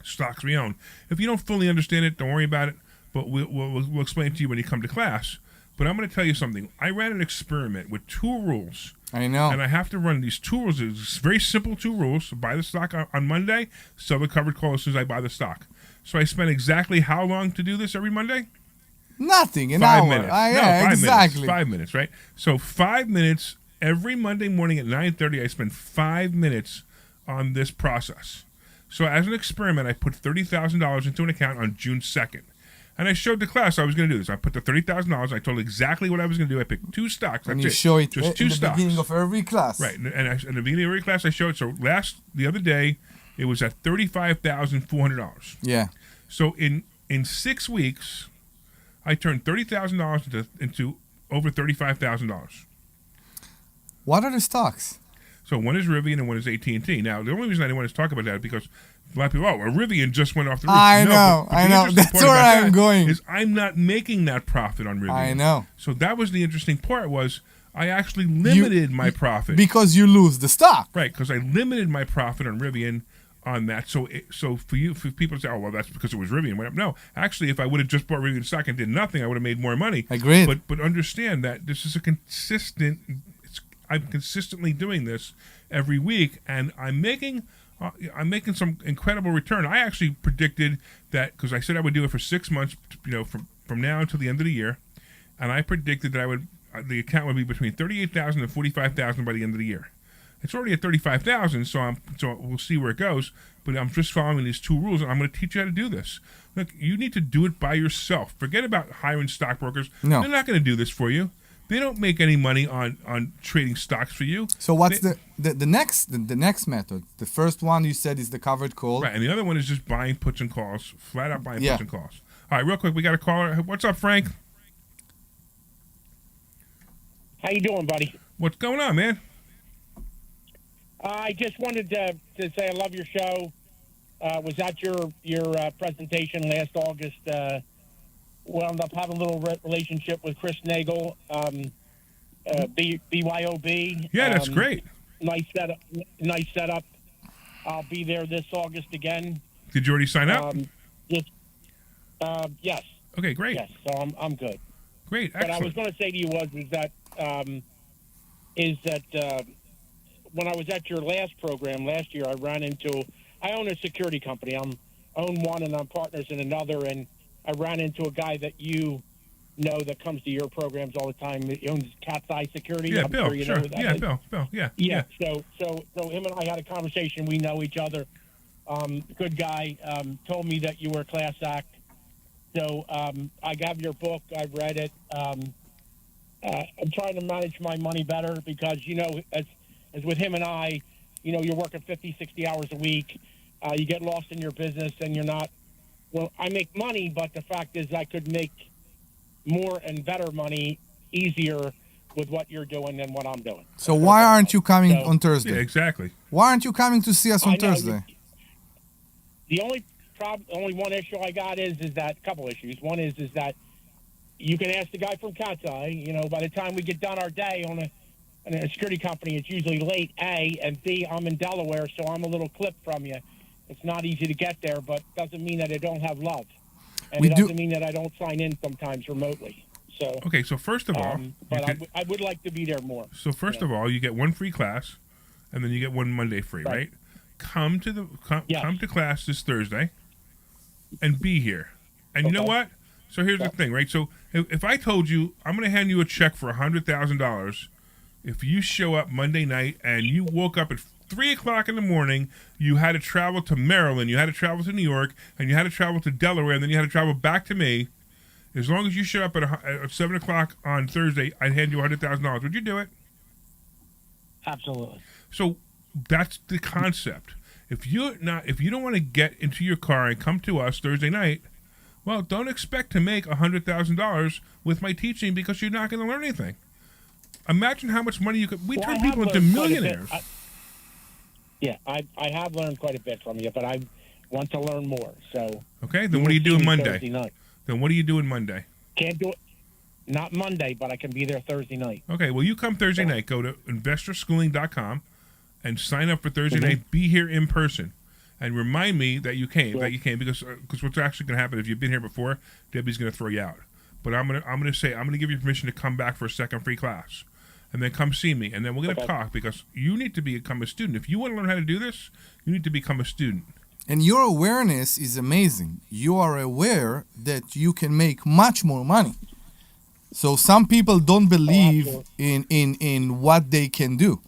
stocks we own. If you don't fully understand it, don't worry about it. But we'll explain it to you when you come to class. But I'm going to tell you something. I ran an experiment with 2 rules. I know. And I have to run these 2 rules. It's very simple 2 rules. Buy the stock on Monday, sell the covered call as soon as I buy the stock. So I spent exactly how long to do this every Monday? Nothing. An 5 hour. minutes. Yeah, 5 exactly. Minutes. 5 minutes, right? So 5 minutes every Monday morning at 9:30. I spend 5 minutes on this process. So as an experiment, I put $30,000 into an account on June 2nd. And I showed the class I was going to do this. I put the $30,000. I told exactly what I was going to do. I picked 2 stocks. And That's you show it just 2 in the stocks. beginning of every class. Right. And in the beginning of every class, I showed. So the other day, it was at $35,400. Yeah. So in 6 weeks, I turned $30,000 into over $35,000. What are the stocks? So one is Rivian and one is AT&T. Now, the only reason I didn't want to talk about that is because a lot of people, Rivian just went off the roof. I No, know. but the interesting That's part where about I'm that going. Is I'm not making that profit on Rivian. I know. So that was the interesting part was I actually limited my profit. Because you lose the stock. Right, because I limited my profit on Rivian on that. So for people to say, well, that's because it was Rivian. No, actually, if I would have just bought Rivian stock and did nothing, I would have made more money. Agreed. But understand that this is a consistent. I'm consistently doing this every week, and I'm making some incredible return. I actually predicted that because I said I would do it for 6 months, from now until the end of the year, and I predicted that the account would be between $38,000 and $45,000 by the end of the year. It's already at $35,000, so we'll see where it goes. But I'm just following these 2 rules, and I'm going to teach you how to do this. Look, you need to do it by yourself. Forget about hiring stockbrokers. No. They're not going to do this for you. They don't make any money on trading stocks for you. So what's the next method? The first one you said is the covered call. Right, and the other one is just buying puts and calls, flat out buying puts and calls. All right, real quick, we got a caller. What's up, Frank? How you doing, buddy? What's going on, man? I just wanted to say I love your show. Was at your presentation last August. Wound up having a little relationship with Chris Nagel, BYOB. Yeah, that's great. Nice setup. I'll be there this August again. Did you already sign up? Yes. Okay, great. Yes, so I'm good. Great, But excellent. I was going to say to you is that when I was at your last program last year, I own a security company. I own one and I'm partners in another, and I ran into a guy that you know that comes to your programs all the time. He owns Cat's Eye Security. Yeah, I'm Bill, sure you know who that is. Bill, yeah. Yeah. So him and I had a conversation. We know each other. Good guy. Told me that you were a class act. So I got your book. I've read it. I'm trying to manage my money better because, as with him and I, you're working 50, 60 hours a week. You get lost in your business and you're not. Well, I make money, but the fact is I could make more and better money easier with what you're doing than what I'm doing. So why aren't you coming on Thursday? Yeah, exactly. Why aren't you coming to see us on Thursday? The only one issue I got is that couple issues. One is that you can ask the guy from Cat's Eye. By the time we get done our day on a security company, it's usually late. A and B, I'm in Delaware, so I'm a little clip from you. It's not easy to get there, but doesn't mean that I don't have love, and it doesn't mean that I don't sign in sometimes remotely. So okay, so first of all, but I would like to be there more. So first of all, you get one free class, and then you get one Monday free, right? Come to class this Thursday, and be here. And you know what? So here's the thing, right? So if I told you I'm going to hand you a check for $100,000, if you show up Monday night and you woke up at 3 o'clock in the morning, you had to travel to Maryland, you had to travel to New York, and you had to travel to Delaware, and then you had to travel back to me. As long as you show up at 7 o'clock on Thursday, I'd hand you $100,000. Would you do it? Absolutely. So that's the concept. If you don't want to get into your car and come to us Thursday night, well, don't expect to make $100,000 with my teaching because you're not going to learn anything. Imagine how much money you could. We turn people into millionaires. I have learned quite a bit from you, but I want to learn more. So okay, then what are you doing Monday? Thursday night. Then what are you doing Monday? Can't do it. Not Monday, but I can be there Thursday night. Okay, well, you come Thursday night. Go to investorschooling.com and sign up for Thursday night. Be here in person, and remind me that you came. That you came because what's actually going to happen if you've been here before, Debbie's going to throw you out. But I'm gonna give you permission to come back for a second free class, and then come see me, and then we're going to talk because you need to become a student. If you want to learn how to do this, you need to become a student. And your awareness is amazing. You are aware that you can make much more money. So some people don't believe in what they can do.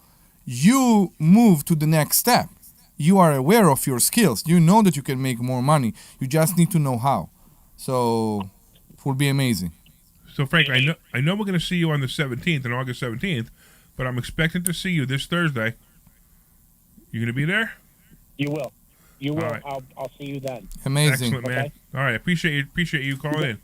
You move to the next step. You are aware of your skills. You know that you can make more money. You just need to know how. So it will be amazing. So Frank, I know we're going to see you on the 17th, on August 17th, but I'm expecting to see you this Thursday. You going to be there? You will. You will. Right. I'll see you then. Amazing. Excellent, man. All right, appreciate you calling in.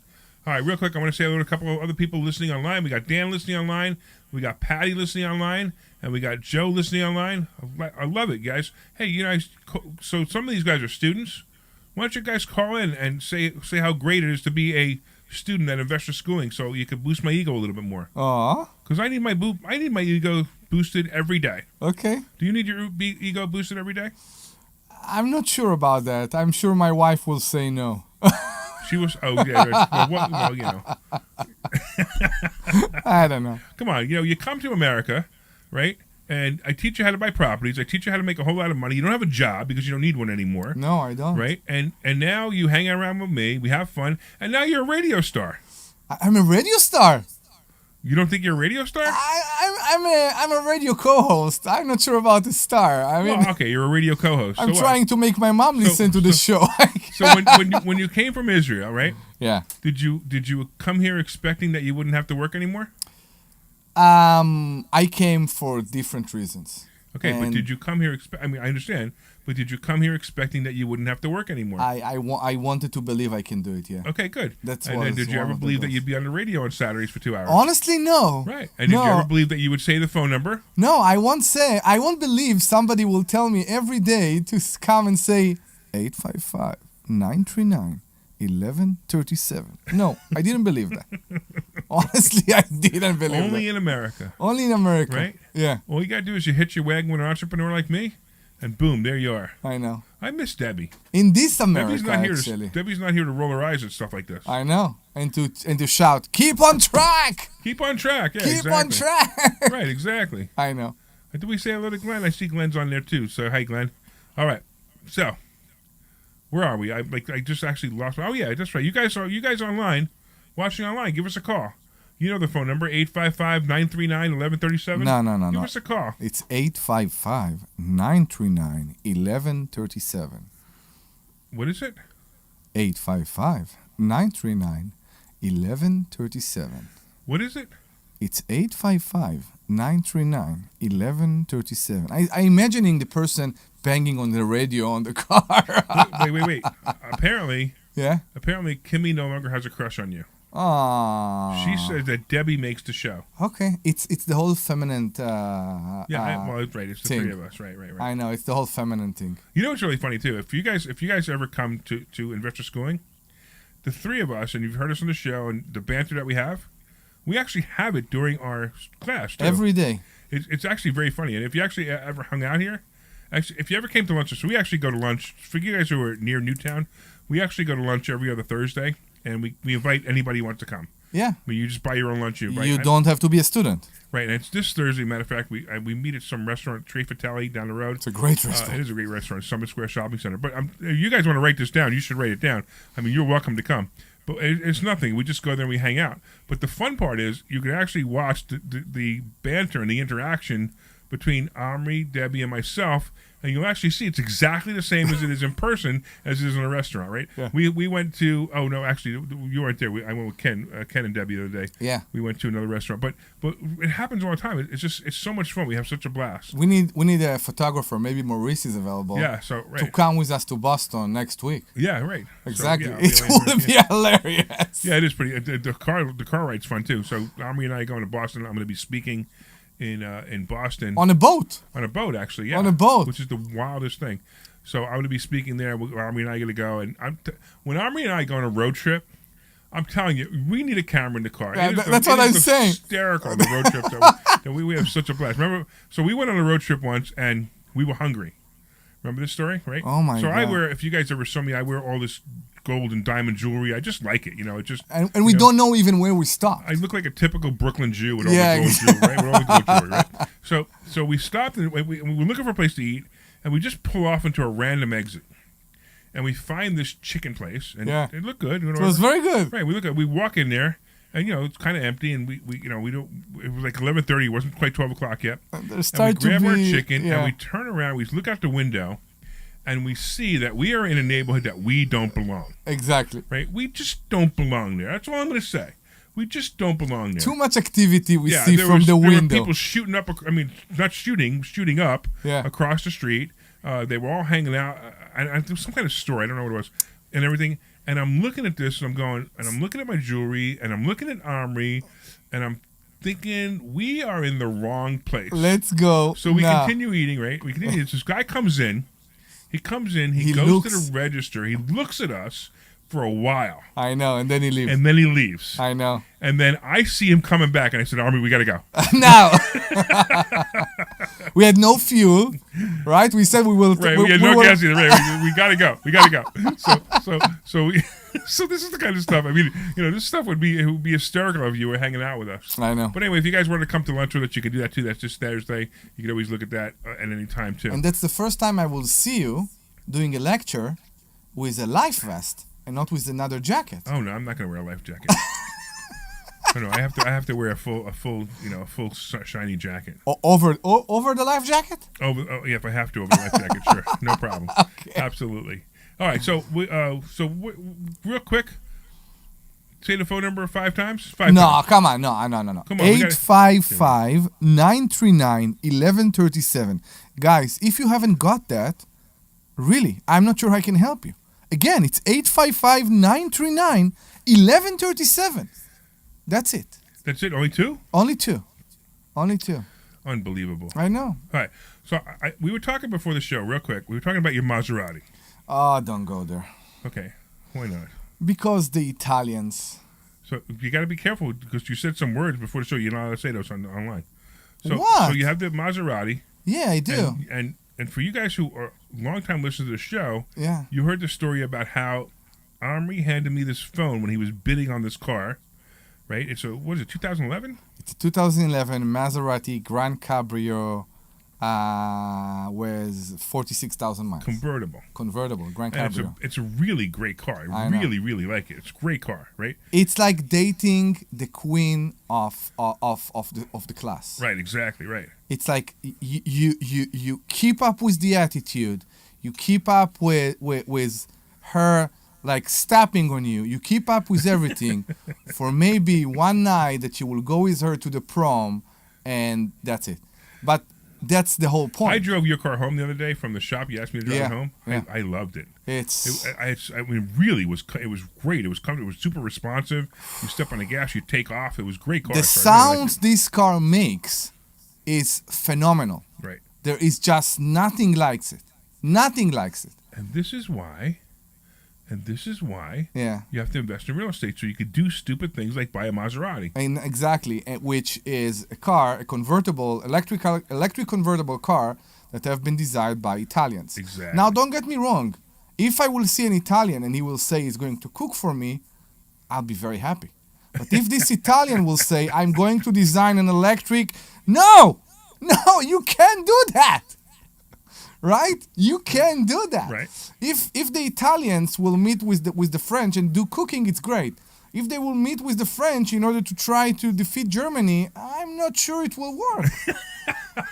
All right, real quick, I want to say hello to a couple of other people listening online. We got Dan listening online. We got Patty listening online. And we got Joe listening online. I love it, guys. Hey, so some of these guys are students. Why don't you guys call in and say how great it is to be a student at Investor Schooling, so you could boost my ego a little bit more. Aw. Because I need my ego boosted every day. Okay. Do you need your ego boosted every day? I'm not sure about that. I'm sure my wife will say no. She was. Oh yeah. Well, I don't know. Come on, you come to America, right? And I teach you how to buy properties. I teach you how to make a whole lot of money. You don't have a job because you don't need one anymore. No, I don't. Right? And now you hang around with me. We have fun. And now you're a radio star. I'm a radio star. You don't think you're a radio star? I'm a radio co-host. I'm not sure about the star. I mean, well, okay, you're a radio co-host. I'm trying to make my mom listen to the show. So when you came from Israel, right? Yeah. Did you come here expecting that you wouldn't have to work anymore? I came for different reasons. Okay, but did you come here I understand, but did you come here expecting that you wouldn't have to work anymore? I wanted to believe I can do it, yeah. Okay, good. And then did you ever believe that you'd be on the radio on Saturdays for 2 hours? Honestly, no. Right. And did you ever believe that you would say the phone number? No, I won't believe somebody will tell me every day to come and say 855-939-1137. No, I didn't believe that. Honestly, I didn't believe that. Only in America. Only in America. Right? Yeah. All you got to do is you hitch your wagon with an entrepreneur like me, and boom, there you are. I know. I miss Debbie. In this America, Debbie's not here to roll her eyes at stuff like this. I know. And to shout, keep on track! Keep on track. Yeah, keep on track! Right, exactly. I know. Did we say hello to Glenn? I see Glenn's on there too. So, hey, Glenn. All right. So, where are we? I just actually lost. Oh yeah, that's right. You guys online, watching online. Give us a call. You know the phone number, 855-939-1137? No. Give us a call. It's 855-939-1137. What is it? 855-939-1137. What is it? It's 855-939-1137. I'm imagining the person banging on the radio on the car. Wait. Apparently, yeah. Apparently, Kimmy no longer has a crush on you. Aww. She says that Debbie makes the show. Okay, it's the whole feminine. Well, it's right. It's the three of us. Right. I know, it's the whole feminine thing. You know what's really funny too? If you guys ever come to Investor Schooling, the three of us, and you've heard us on the show and the banter that we actually have it during our class too. Every day. It's actually very funny. And if you actually ever hung out here, if you ever came to lunch, so we actually go to lunch. For you guys who are near Newtown, we actually go to lunch every other Thursday. And we invite anybody who wants to come. Yeah. You just buy your own lunch. You don't have to be a student. Right. And it's this Thursday. Matter of fact, we meet at some restaurant, Tre Fratelli, down the road. It's a great restaurant. It is a great restaurant, Summit Square Shopping Center. But if you guys want to write this down, you should write it down. I mean, you're welcome to come. But it's nothing. We just go there and we hang out. But the fun part is you can actually watch the banter and the interaction between Omri, Debbie, and myself. And you'll actually see it's exactly the same as it is in person as it is in a restaurant, right? Yeah. We went to, oh no, actually you weren't there. I went with Ken and Debbie the other day. Yeah. We went to another restaurant, but it happens all the time. It's so much fun. We have such a blast. We need a photographer. Maybe Maurice is available. Yeah, so right. To come with us to Boston next week. Yeah, right. Exactly. So, it would be hilarious. Yeah, it is pretty. The car ride's fun too. So Omri and I are going to Boston. I'm going to be speaking in Boston on a boat. On a boat, actually, yeah. On a boat, which is the wildest thing. So I'm going to be speaking there. Omri and I are going to go, and when Omri and I go on a road trip, I'm telling you, we need a camera in the car. Yeah, that's what I'm saying. Hysterical the road trips that we have such a blast. Remember? So we went on a road trip once, and we were hungry. Remember this story, right? Oh my God! So if you guys ever saw me, I wear all this gold and diamond jewelry. I just like it, it just and we don't know even where we stopped. I look like a typical Brooklyn Jew with all the gold jewelry, right? With all the gold jewelry, right? So we stopped and we were looking for a place to eat, and we just pull off into a random exit, and we find this chicken place, and it looked good. It was very good, right? We walk in there, and it's kind of empty, and we don't. It was like 11:30. It wasn't quite 12 o'clock yet. And we grab our chicken and we turn around. We look out the window. And we see that we are in a neighborhood that we don't belong. Exactly. Right? We just don't belong there. That's all I'm going to say. We just don't belong there. Too much activity we see from the window. There were people shooting up. Not shooting up across the street. They were all hanging out. And there was some kind of store. I don't know what it was. And everything. And I'm looking at this, and I'm going, and I'm looking at my jewelry, and I'm looking at Omri, and I'm thinking we are in the wrong place. Let's go. So we now. continue eating, right? We continue. This guy comes in. He comes in. He goes looks. to the register. He looks at us for a while. I know, and then he leaves. And then he leaves. I know. And then I see him coming back, and I said, Omri, we got to go. Now. We had no fuel, right? We said we will. Right, we had no gas either. Right, we got to go. We got to go. So this is the kind of stuff. I mean, this stuff would be hysterical if you were hanging out with us. I know. But anyway, if you guys wanted to come to lunch with us, you can do that too. That's just Thursday. You can always look at that at any time too. And that's the first time I will see you doing a lecture with a life vest and not with another jacket. Oh no, I'm not going to wear a life jacket. No, I have to wear a full shiny jacket. Over the life jacket? Oh yeah, if I have to over the life jacket, sure, no problem. Okay. Absolutely. All right, so real quick, say the phone number 5 times. 5 No, times. come on, no. Come on, 855-939-1137. Guys, if you haven't got that, really, I'm not sure I can help you. Again, it's 855-939-1137. That's it. That's it. Only 2. Only two. Unbelievable. I know. All right. So we were talking before the show, real quick. We were talking about your Maserati. Oh, don't go there. Okay. Why not? Because the Italians. So you got to be careful because you said some words before the show. You're not allowed to say those online. So, What? So you have the Maserati. Yeah, I do. And for you guys who are longtime listeners to the show, Yeah. you heard the story about how Omri handed me this phone when he was bidding on this car. Right? It's what is it, 2011? It's a 2011 Maserati Grand Cabrio with 46,000 miles. Convertible Grand And Cabrio. it's a really great car. I know. really like it. It's a great car, right? It's like dating the queen of the class. Right, exactly, right. It's like you keep up with the attitude. You keep up with her like stepping on you. You keep up with everything for maybe one night that you will go with her to the prom, and that's it. But that's the whole point. I drove your car home the other day from the shop. You asked me to drive it home. Yeah. I loved it. I mean, really, it was great. It was comfortable. It was super responsive. You step on the gas, you take off. It was a great car. The So I really liked sounds this car makes is phenomenal. it. Right. There is just nothing like it. Nothing like it. And this is why Yeah. you have to invest in real estate so you could do stupid things like buy a Maserati. And exactly, which is a convertible, electric convertible car that have been designed by Italians. Exactly. Now, don't get me wrong. If I will see an Italian and he will say he's going to cook for me, I'll be very happy. But if this Italian will say, I'm going to design an electric, no, you can't do that. Right? You can't do that. Right. If the Italians will meet with the French and do cooking, it's great. If they will meet with the French in order to try to defeat Germany, I'm not sure it will work.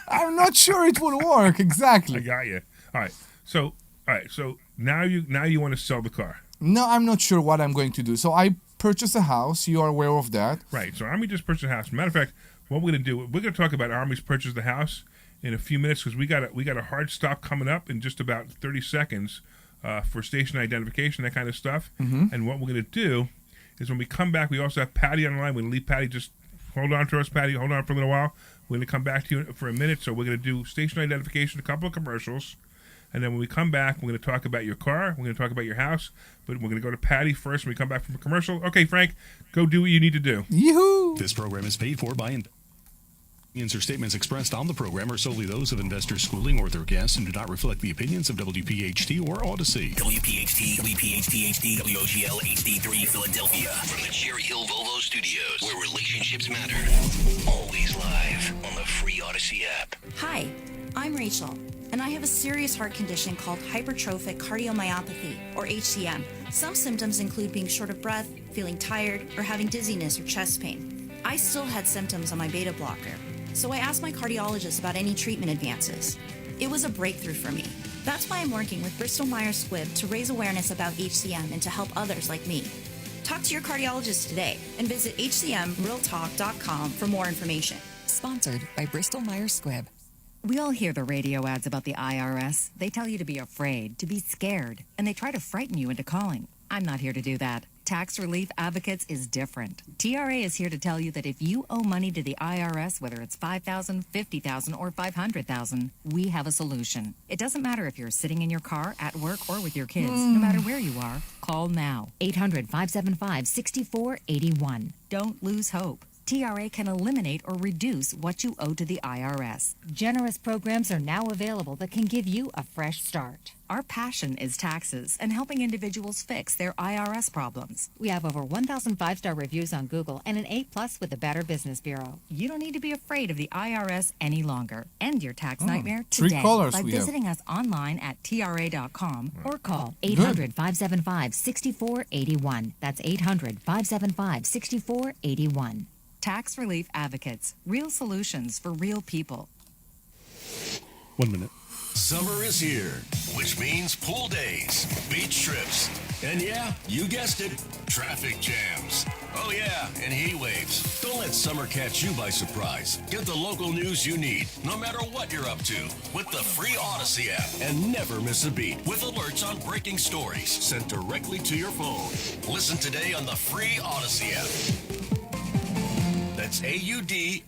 I'm not sure it will work. Exactly. I got you. All right. So now you want to sell the car. No, I'm not sure what I'm going to do. So I purchased a house. You are aware of that. Right. So Army just purchased a house. Matter of fact, what we're going to do, we're going to talk about Army's purchase of the house in a few minutes because we got a hard stop coming up in just about 30 seconds for station identification, that kind of stuff. Mm-hmm. And what we're going to do is when we come back, we also have Patty on the line. We're going to leave Patty. Just hold on to us, Patty. Hold on for a little while. We're going to come back to you for a minute. So we're going to do station identification, a couple of commercials. And then when we come back, we're going to talk about your car. We're going to talk about your house. But we're going to go to Patty first when we come back from a commercial. Okay, Frank, go do what you need to do. Yoo-hoo! This program is paid for by opinions or statements expressed on the program are solely those of Investors Schooling or their guests and do not reflect the opinions of WPHT or Odyssey. WPHT, WPHT HD, WOGL HD3 Philadelphia. From the Cherry Hill Volvo Studios, where relationships matter. Always live on the free Odyssey app. Hi, I'm Rachel, and I have a serious heart condition called hypertrophic cardiomyopathy, or HCM. Some symptoms include being short of breath, feeling tired, or having dizziness or chest pain. I still had symptoms on my beta blocker, so I asked my cardiologist about any treatment advances. It was a breakthrough for me. That's why I'm working with Bristol Myers Squibb to raise awareness about HCM and to help others like me. Talk to your cardiologist today and visit hcmrealtalk.com for more information. Sponsored by Bristol Myers Squibb. We all hear the radio ads about the IRS. They tell you to be afraid, to be scared, and they try to frighten you into calling. I'm not here to do that. Tax Relief Advocates is different. TRA is here to tell you that if you owe money to the IRS, whether it's $5,000, $50,000, or $500,000, we have a solution. It doesn't matter if you're sitting in your car, at work, or with your kids. No matter where you are, call now. 800-575-6481. Don't lose hope. TRA can eliminate or reduce what you owe to the IRS. Generous programs are now available that can give you a fresh start. Our passion is taxes and helping individuals fix their IRS problems. We have over 1,000 five-star reviews on Google and an A+ with the Better Business Bureau. You don't need to be afraid of the IRS any longer. End your tax nightmare today by visiting us online at TRA.com or call 800-575-6481. That's 800-575-6481. Tax Relief Advocates. Real solutions for real people. 1 minute. Summer is here, which means pool days, beach trips, and yeah, you guessed it, traffic jams. Oh yeah, and heat waves. Don't let summer catch you by surprise. Get the local news you need, no matter what you're up to, with the free Odyssey app. And never miss a beat with alerts on breaking stories sent directly to your phone. Listen today on the free Odyssey app. That's AUDACY.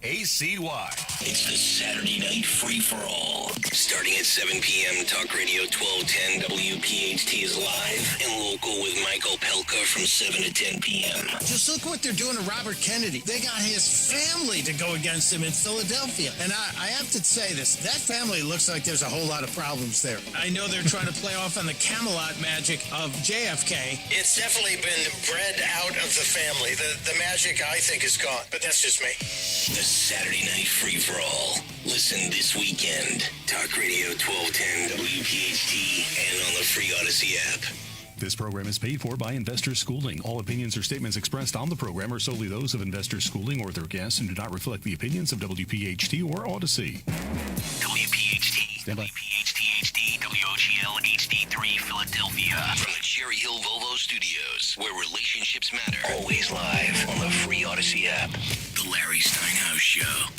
It's the Saturday Night Free-for-All. Starting at 7 p.m., Talk Radio 1210 WPHT is live and local with Michael Pelka from 7 to 10 p.m. Just look what they're doing to Robert Kennedy. They got his family to go against him in Philadelphia. And I have to say this, that family looks like there's a whole lot of problems there. I know they're trying to play off on the Camelot magic of JFK. It's definitely been bred out of the family. The magic, I think, is gone. But that's just me. The Saturday Night Free-for-All. Listen this weekend. Talk Radio 1210 WPHT and on the free Odyssey app. This program is paid for by Investor Schooling. All opinions or statements expressed on the program are solely those of Investor Schooling or their guests and do not reflect the opinions of WPHT or Odyssey. WPHT, Stand by. WPHT HD, WOGL HD3 Philadelphia. From the Cherry Hill Volvo Studios, where relationships matter. Always live on the free Odyssey app. The Larry Steinhouse Show.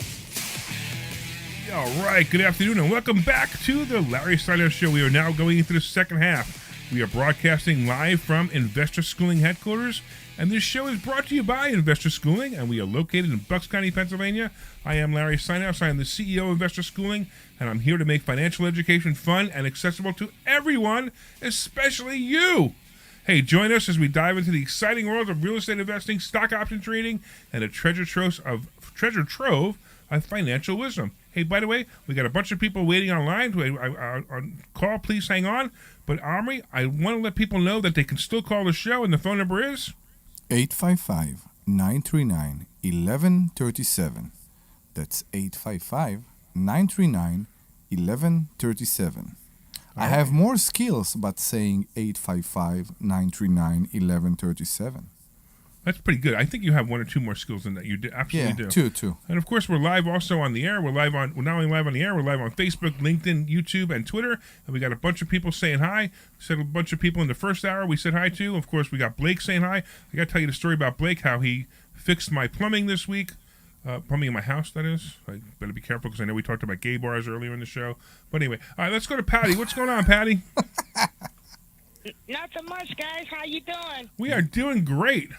All right, good afternoon and welcome back to the Larry Steinhouse Show. We are now going into the second half. We are broadcasting live from Investor Schooling headquarters, and this show is brought to you by Investor Schooling, and we are located in Bucks County, Pennsylvania. I am Larry Steinhouse. I am the CEO of Investor Schooling, and I'm here to make financial education fun and accessible to everyone, especially you. Hey, join us as we dive into the exciting world of real estate investing, stock option trading, and a treasure trove of financial wisdom. Hey, by the way, we got a bunch of people waiting online on call. Please hang on. But Omri, I want to let people know that they can still call the show, and the phone number is 855-939-1137. That's 855-939-1137. I have more skills but saying 855-939-1137. That's pretty good. I think you have one or two more skills than that. You absolutely do. Two. And of course, we're live also on the air. We're not only live on the air, we're live on Facebook, LinkedIn, YouTube, and Twitter. And we got a bunch of people saying hi. We said a bunch of people in the first hour we said hi to. Of course, we got Blake saying hi. I got to tell you the story about Blake, how he fixed my plumbing this week. Plumbing in my house, that is. I better be careful because I know we talked about gay bars earlier in the show. But anyway, all right, let's go to Patty. What's going on, Patty? Not so much, guys. How you doing? We are doing great.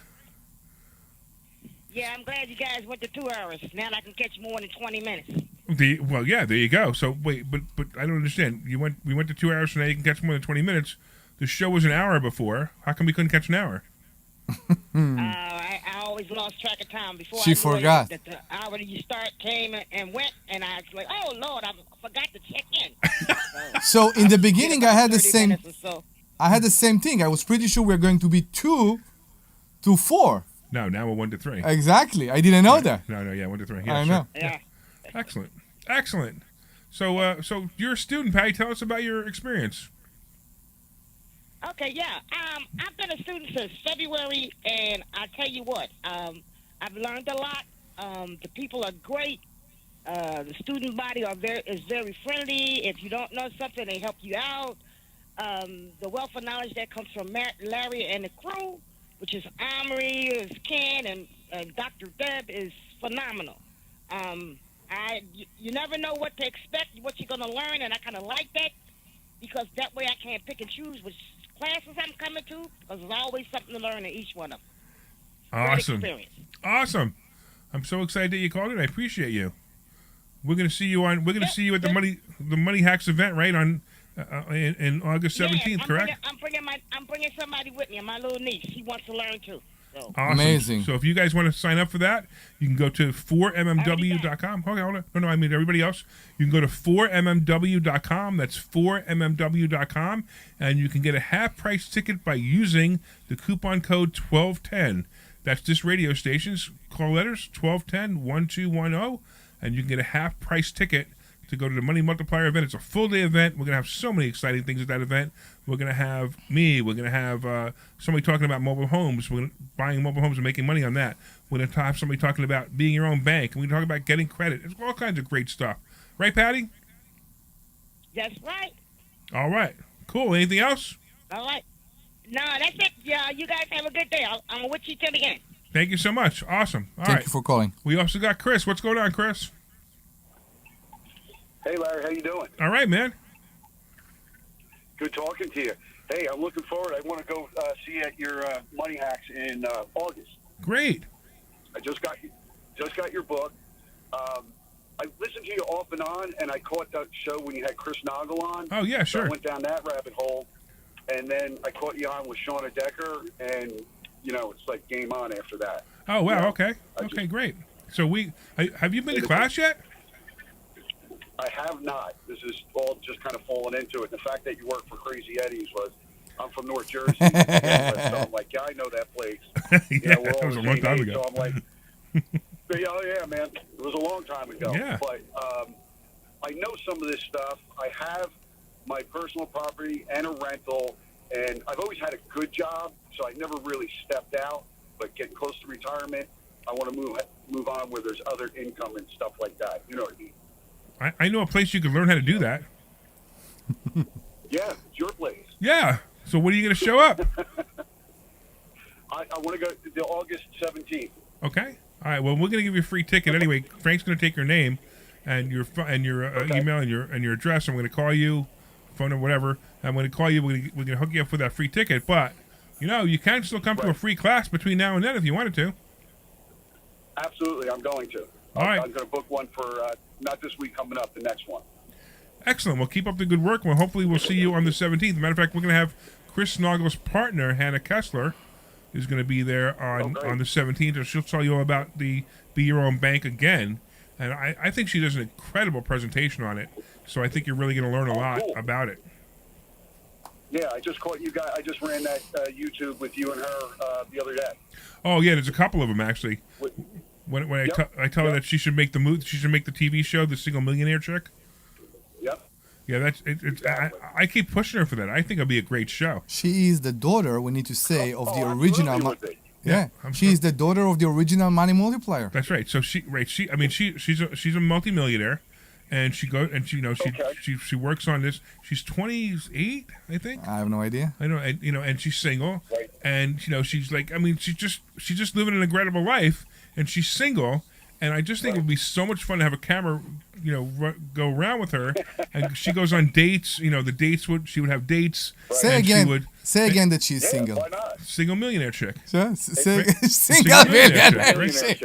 Yeah, I'm glad you guys went to 2 hours. Now I can catch more than 20 minutes. Well, yeah, there you go. So wait, but I don't understand. We went to 2 hours, so now you can catch more than 20 minutes. The show was an hour before. How come we couldn't catch an hour? I always lost track of time before. She forgot that the hour that you start came and went, and I was like, "Oh Lord, I forgot to check in." So in the beginning, I had the 30 same. minutes or so. I had the same thing. I was pretty sure we were going to be 2 to 4. No, now we're 1 to 3. Exactly. I didn't know that. No, yeah, 1 to 3. Yeah, I know. Yeah. Excellent. So, you're a student, Patty. Tell us about your experience. Okay, yeah. I've been a student since February, and I tell you what, I've learned a lot. The people are great. The student body is very friendly. If you don't know something, they help you out. The wealth of knowledge that comes from Larry and the crew, which is Omri, is Ken, and Dr. Deb, is phenomenal. You never know what to expect, what you're going to learn, and I kind of like that because that way I can't pick and choose which classes I'm coming to, because there's always something to learn in each one of them. Awesome. Great experience. Awesome. I'm so excited that you called it. I appreciate you. We're gonna see you on. We're gonna see you at the Money Hacks event, right, on in August 17th, correct? I'm bringing somebody with me. My little niece. She wants to learn too. So. Awesome. Amazing. So if you guys want to sign up for that, you can go to 4mmw.com. Okay, hold on. No, I mean everybody else. You can go to 4mmw.com. That's 4mmw.com, and you can get a half-price ticket by using the coupon code 1210. That's this radio station's call letters 1210-1210, and you can get a half-price ticket to go to the Money Multiplier event. It's a full-day event. We're going to have so many exciting things at that event. We're going to have me. We're going to have somebody talking about mobile homes. We're buying mobile homes and making money on that. We're going to have somebody talking about being your own bank. And we're going to talk about getting credit. It's all kinds of great stuff. Right, Patty? That's right. All right. Cool. Anything else? All right. No, that's it. Yeah, you guys have a good day. I'm with you till the end. Thank you so much. Awesome. All right. Thank you for calling. We also got Chris. What's going on, Chris? Hey, Larry, how you doing? All right, man. Good talking to you. Hey, I'm looking forward. I want to go see you at your Money Hacks in August. Great. I just got your book. I listened to you off and on, and I caught that show when you had Chris Noggle on. Oh, yeah, sure. So I went down that rabbit hole, and then I caught you on with Shauna Decker, and, it's like game on after that. Oh, wow, okay. Okay, great. So have you been to class yet? I have not. This is all just kind of fallen into it. The fact that you work for Crazy Eddie's was, I'm from North Jersey, so I'm like, yeah, I know that place. That was a long time ago. So I'm like, oh yeah, man, it was a long time ago. Yeah. But I know some of this stuff. I have my personal property and a rental, and I've always had a good job, so I never really stepped out. But getting close to retirement, I want to move on where there's other income and stuff like that. You know what I mean? I know a place you could learn how to do that. Yeah, it's your place. Yeah. So when are you going to show up? I want to go to August 17th. Okay. All right. Well, we're going to give you a free ticket anyway. Frank's going to take your name and your email and your address. I'm going to call you, phone or whatever. I'm going to call you. We're going to hook you up with that free ticket. But you can still come to a free class between now and then if you wanted to. Absolutely, I'm going to. All right. I'm going to book one for not this week coming up, the next one. Excellent. Well, keep up the good work. Well, hopefully we'll see you on the 17th. Matter of fact, we're going to have Chris Noggle's partner, Hannah Kessler, is going to be there on the 17th, and she'll tell you all about the Be Your Own Bank again. And I think she does an incredible presentation on it. So I think you're really going to learn a lot about it. Yeah, I just caught you guys. I just ran that YouTube with you and her the other day. Oh yeah, there's a couple of them actually. When I tell her that she should make the she should make the TV show, The Single Millionaire Chick. Yep. Yeah, that's it. Exactly. I keep pushing her for that. I think it'll be a great show. She is the daughter, we need to say, of the original. Yeah, she's the daughter of the original Money Multiplier. That's right. So she's a multimillionaire, and she works on this. She's 28, I think. I have no idea. I know, and she's single, and she's like, she's just living an incredible life, and she's single. And I just think it would be so much fun to have a camera, go around with her. And she goes on dates. She would have dates. Say again that she's single. Why not? Single millionaire chick. Single millionaire chick.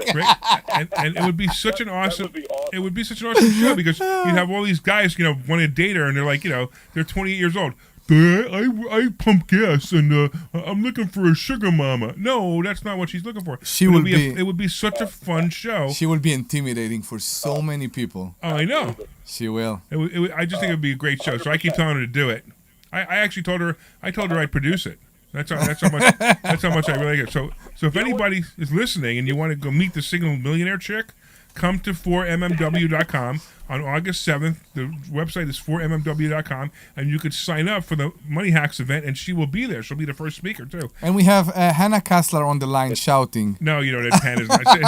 And it would be such an awesome. It would be such an awesome show because you'd have all these guys, want to date her, and they're like, they're 28 years old. I pump gas and I'm looking for a sugar mama. No, that's not what she's looking for. It would be such a fun show. She will be intimidating for so many people. Oh, I know. She will. I just think it would be a great show. So I keep telling her to do it. I actually told her I'd produce it. That's how much I really get. So if anybody is listening and you want to go meet the Single Millionaire Chick, come to 4mmw.com on August 7th. The website is 4mmw.com, and you could sign up for the Money Hacks event, and she will be there. She'll be the first speaker, too. And we have Hannah Kessler on the line shouting. No, that's Hannah's line. I'm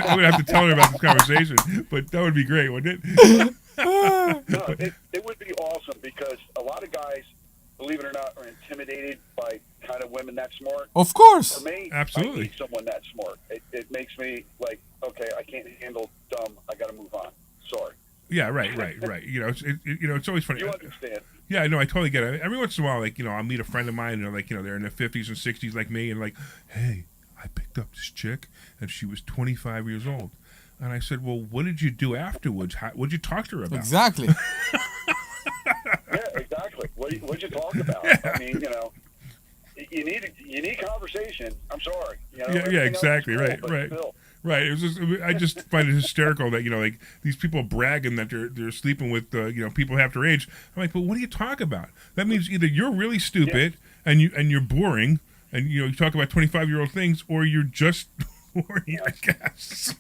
going to have to tell her about this conversation, but that would be great, wouldn't it? No, it would be awesome because a lot of guys, believe it or not, are intimidated by kind of women that smart. Of course. For me, absolutely. I need someone that smart. It makes me like, okay, I can't handle dumb. I got to move on. Sorry. Yeah, right. It's always funny. You understand? Yeah, no, I totally get it. Every once in a while, like, I'll meet a friend of mine, and they're in their 50s and 60s like me, and like, hey, I picked up this chick, and she was 25 years old. And I said, well, what did you do afterwards? What'd you talk to her about? Exactly. Yeah, exactly. What'd you talk about? Yeah. I mean, you need conversation. I'm sorry. Yeah, exactly. Cool, Right, but right. still. Right. It was I just find it hysterical that like these people bragging that they're sleeping with people half their age. I'm like, but what do you talk about? That means either you're really stupid and you're boring and you talk about 25-year-old things, or you're just boring, I guess.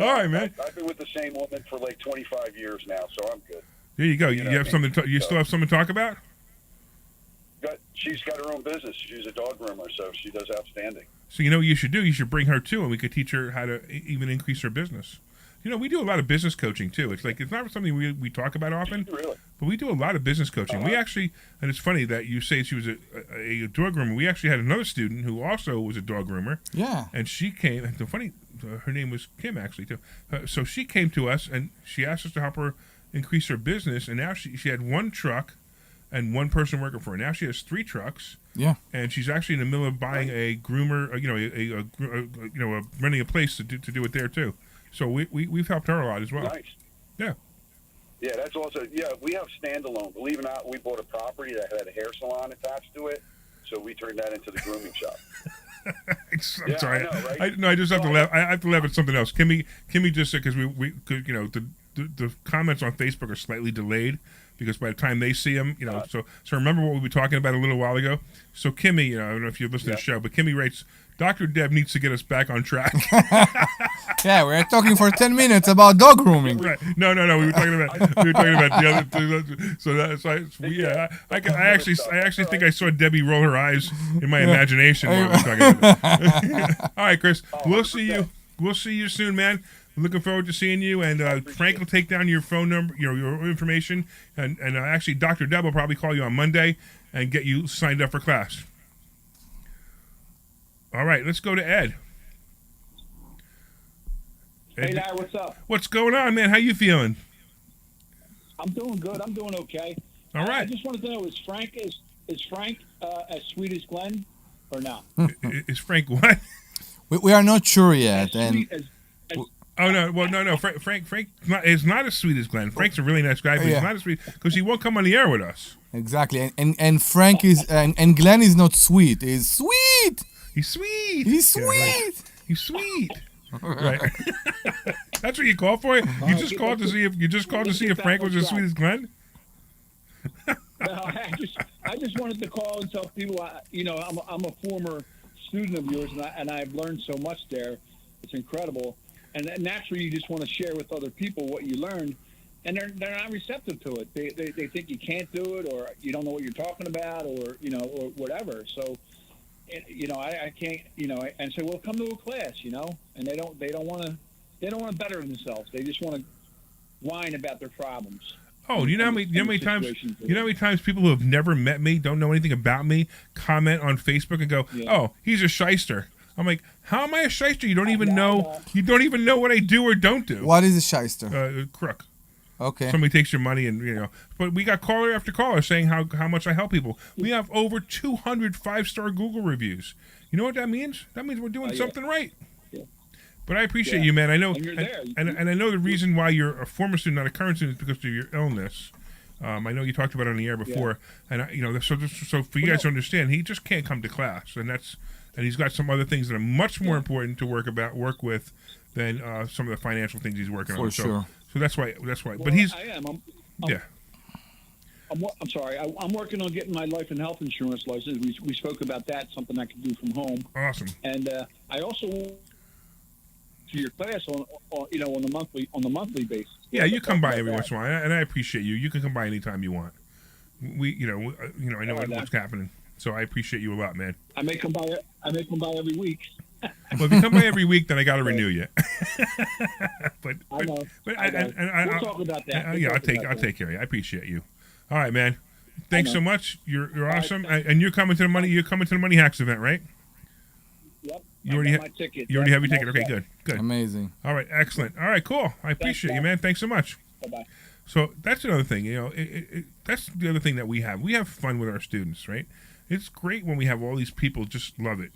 All right, man. I've been with the same woman for like 25 years now, so I'm good. There you go. You have something. You still have something to talk about? She's got her own business. She's a dog groomer, so she does outstanding. So what you should do? You should bring her too, and we could teach her how to even increase her business. We do a lot of business coaching too. It's not something we talk about often, really, but we do a lot of business coaching. We actually, and it's funny that you say she was a dog groomer. We actually had another student who also was a dog groomer. Yeah, and she came. And her name was Kim actually too. So she came to us and she asked us to help her increase her business. And now she had one truck and one person working for her. Now she has 3 trucks. Yeah, and she's actually in the middle of buying a groomer. Renting a place to do it there too. So we've helped her a lot as well. Nice. Yeah. Yeah, that's also we have standalone. Believe it or not, we bought a property that had a hair salon attached to it, so we turned that into the grooming shop. I'm sorry. I know, right? I just have to laugh. I have to laugh at something else. Kimmy just said because the comments on Facebook are slightly delayed because by the time they see them, so remember what we were talking about a little while ago. So Kimmy, I don't know if you listen to the show, but Kimmy writes, Dr. Deb needs to get us back on track. Yeah, we're talking for 10 minutes about dog grooming. Right? No. We were talking about the other. I actually think I saw Debbie roll her eyes in my imagination while we were talking about it. All right, Chris. We'll see you. We'll see you soon, man. Looking forward to seeing you, and Frank will take down your phone number, your information, and actually Dr. Deb will probably call you on Monday and get you signed up for class. All right, let's go to Ed. Hey, Larry, what's up? What's going on, man? How you feeling? I'm doing good. I'm doing okay. All right. I just wanted to know, is Frank as sweet as Glenn or not? Is Frank what? We are not sure yet, and. Oh no! Well, no. Frank is not as sweet as Glenn. Frank's a really nice guy, but he's not as sweet because he won't come on the air with us. Exactly, and Frank is and Glenn is not sweet. He's sweet. He's sweet. He's sweet. Yeah, right. He's sweet. Right. That's what you called for. You just called to see if Frank was as sweet as Glenn. No, I just wanted to call and tell people. I'm a former student of yours, and I've learned so much there. It's incredible. And naturally, you just want to share with other people what you learned, and they're not receptive to it. They think you can't do it, or you don't know what you're talking about, or or whatever. So, I can't, and say, well, come to a class, and they don't want to better themselves. They just want to whine about their problems. Oh, you know how many times people who have never met me, don't know anything about me, comment on Facebook and go, "Oh, he's a shyster." I'm like, how am I a shyster? You don't even know. You don't even know what I do or don't do. What is a shyster? Crook. Okay. Somebody takes your money and But we got caller after caller saying how much I help people. We have over 200 5-star Google reviews. You know what that means? That means we're doing something right. Yeah. But I appreciate you, man. I know, and I know the reason why you're a former student, not a current student, is because of your illness. I know you talked about it on the air before, and so for you guys to understand, he just can't come to class, and he's got some other things that are much more important to work with than some of the financial things he's working on. For sure. So that's why. Well, but he's. I am. I'm sorry. I'm working on getting my life and health insurance license. We spoke about that. Something I can do from home. Awesome. And I also to your class on the monthly basis. Yeah, you come by every once in a while, and I appreciate you. You can come by anytime you want. I know what's happening. So I appreciate you a lot, man. I may come by every week. Well, if you come by every week, then I got to renew you. but I know. We'll talk about that. I'll take care of you. I appreciate you. All right, man. Thanks so much. You're awesome. And you're coming to the Money Hacks event, right? Yep. You already have my ticket. You already have your ticket. Okay, good. Amazing. All right, excellent. All right, cool. I appreciate you, man. Thanks so much. Bye-bye. So that's another thing. That's the other thing that we have. We have fun with our students, right? It's great when we have all these people just love it.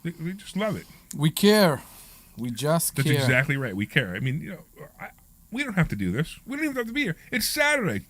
We just love it. We care. We just care. That's exactly right. We care. I mean, we don't have to do this. We don't even have to be here. It's Saturday.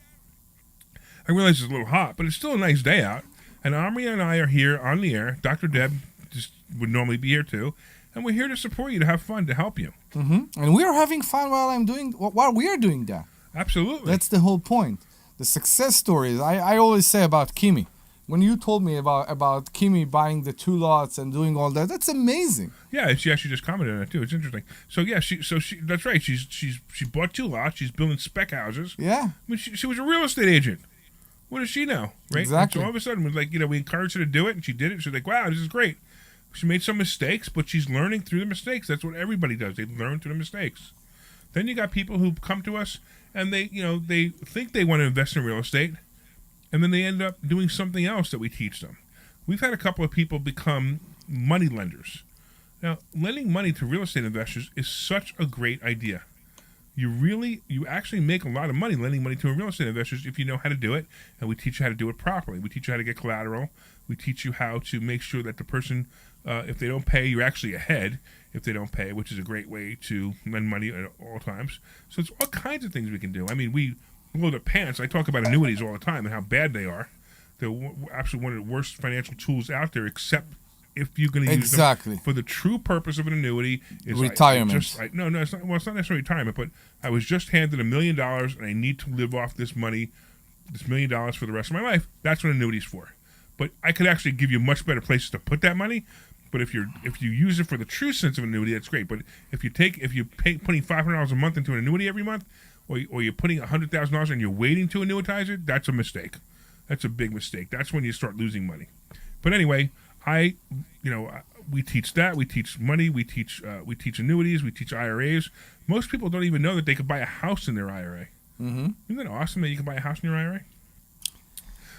I realize it's a little hot, but it's still a nice day out. And Omri and I are here on the air. Dr. Deb just would normally be here too. And we're here to support you, to have fun, to help you. Mm-hmm. And we are having fun while we are doing that. Absolutely. That's the whole point. The success stories. I always say about Kimi. When you told me about Kimi buying the 2 lots and doing all that, that's amazing. Yeah, she actually just commented on it too. It's interesting. So yeah, she that's right. She bought 2 lots. She's building spec houses. Yeah. I mean, she was a real estate agent. What does she know, right? Exactly. And so all of a sudden, we encouraged her to do it, and she did it. She's like, "Wow, this is great." She made some mistakes, but she's learning through the mistakes. That's what everybody does. They learn through the mistakes. Then you got people who come to us and they think they want to invest in real estate, and then they end up doing something else that we teach them. We've had a couple of people become money lenders. Now, lending money to real estate investors is such a great idea. You actually make a lot of money lending money to real estate investors if you know how to do it, and we teach you how to do it properly. We teach you how to get collateral. We teach you how to make sure that the person, if they don't pay, you're actually ahead if they don't pay, which is a great way to lend money at all times. So it's all kinds of things we can do. I mean, we blow the pants. I talk about annuities all the time and how bad they are. They're absolutely one of the worst financial tools out there, except if you're going to use them for the true purpose of an annuity is retirement. No, it's not. Well, it's not necessarily retirement, but I was just handed $1 million and I need to live off this money, this $1 million for the rest of my life. That's what annuity's for. But I could actually give you much better places to put that money. But if you use it for the true sense of annuity, that's great. But if you're putting $500 a month into an annuity every month, or you're putting $100,000 and you're waiting to annuitize it, that's a mistake. That's a big mistake. That's when you start losing money. But anyway, we teach that. We teach money. We teach annuities. We teach IRAs. Most people don't even know that they could buy a house in their IRA. Mm-hmm. Isn't that awesome that you can buy a house in your IRA?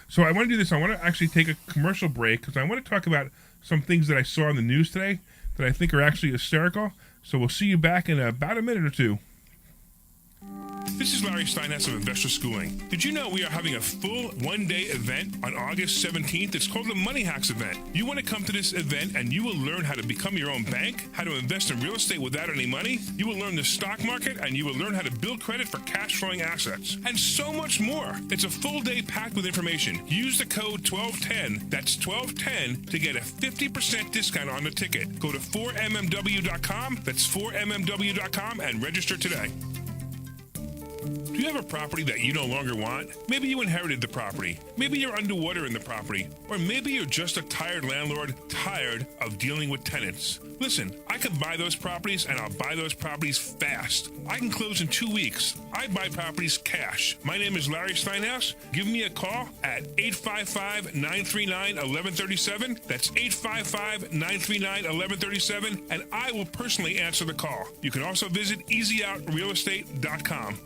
So I want to do this. I want to actually take a commercial break because I want to talk about some things that I saw on the news today that I think are actually hysterical. So we'll see you back in about a minute or two. This is Larry Steinhouse of Investor Schooling. Did you know we are having a full one-day event on August 17th? It's called the Money Hacks event. You want to come to this event and you will learn how to become your own bank, how to invest in real estate without any money. You will learn the stock market and you will learn how to build credit for cash-flowing assets. And so much more. It's a full day packed with information. Use the code 1210, that's 1210, to get a 50% discount on the ticket. Go to 4mmw.com, that's 4mmw.com, and register today. Do you have a property that you no longer want? Maybe you inherited the property. Maybe you're underwater in the property. Or maybe you're just a tired landlord, tired of dealing with tenants. Listen, I could buy those properties and I'll buy those properties fast. I can close in 2 weeks. I buy properties cash. My name is Larry Steinhouse. Give me a call at 855-939-1137. That's 855-939-1137. And I will personally answer the call. You can also visit easyOutRealEstate.com.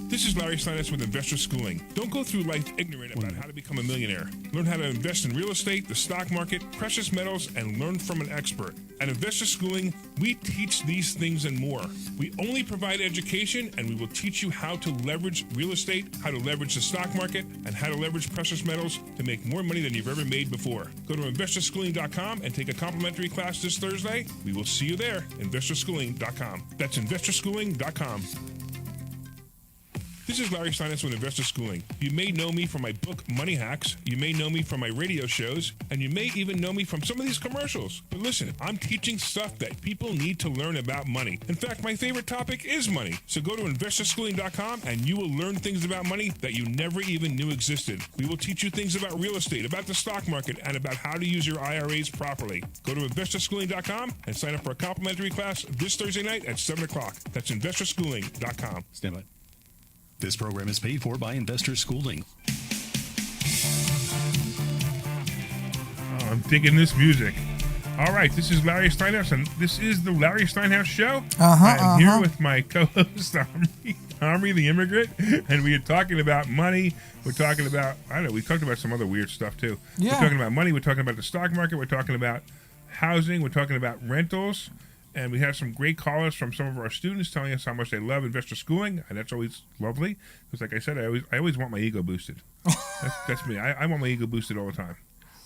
This is Larry Steinhouse with Investor Schooling. Don't go through life ignorant about how to become a millionaire. Learn how to invest in real estate, the stock market, precious metals, and learn from an expert. At Investor Schooling, we teach these things and more. We only provide education, and we will teach you how to leverage real estate, how to leverage the stock market, and how to leverage precious metals to make more money than you've ever made before. Go to investorschooling.com and take a complimentary class this Thursday. We will see you there, investorschooling.com. That's investorschooling.com. This is Larry Steinhouse with Investor Schooling. You may know me from my book, Money Hacks. You may know me from my radio shows. And you may even know me from some of these commercials. But listen, I'm teaching stuff that people need to learn about money. In fact, my favorite topic is money. So go to investorschooling.com and you will learn things about money that you never even knew existed. We will teach you things about real estate, about the stock market, and about how to use your IRAs properly. Go to investorschooling.com and sign up for a complimentary class this Thursday night at 7 o'clock. That's investorschooling.com. Stand by. This program is paid for by Investor Schooling. Oh, I'm digging this music. All right, this is Larry Steinhouse, and this is the Larry Steinhouse Show. I'm here with my co-host, Omri the Immigrant, and we are talking about money. We're talking about, we talked about some other weird stuff, too. Yeah. We're talking about money. We're talking about the stock market. We're talking about housing. We're talking about rentals. And we have some great callers from some of our students telling us how much they love investor schooling, and that's always lovely. Because, like I said, I always want my ego boosted. That's me. I want my ego boosted all the time.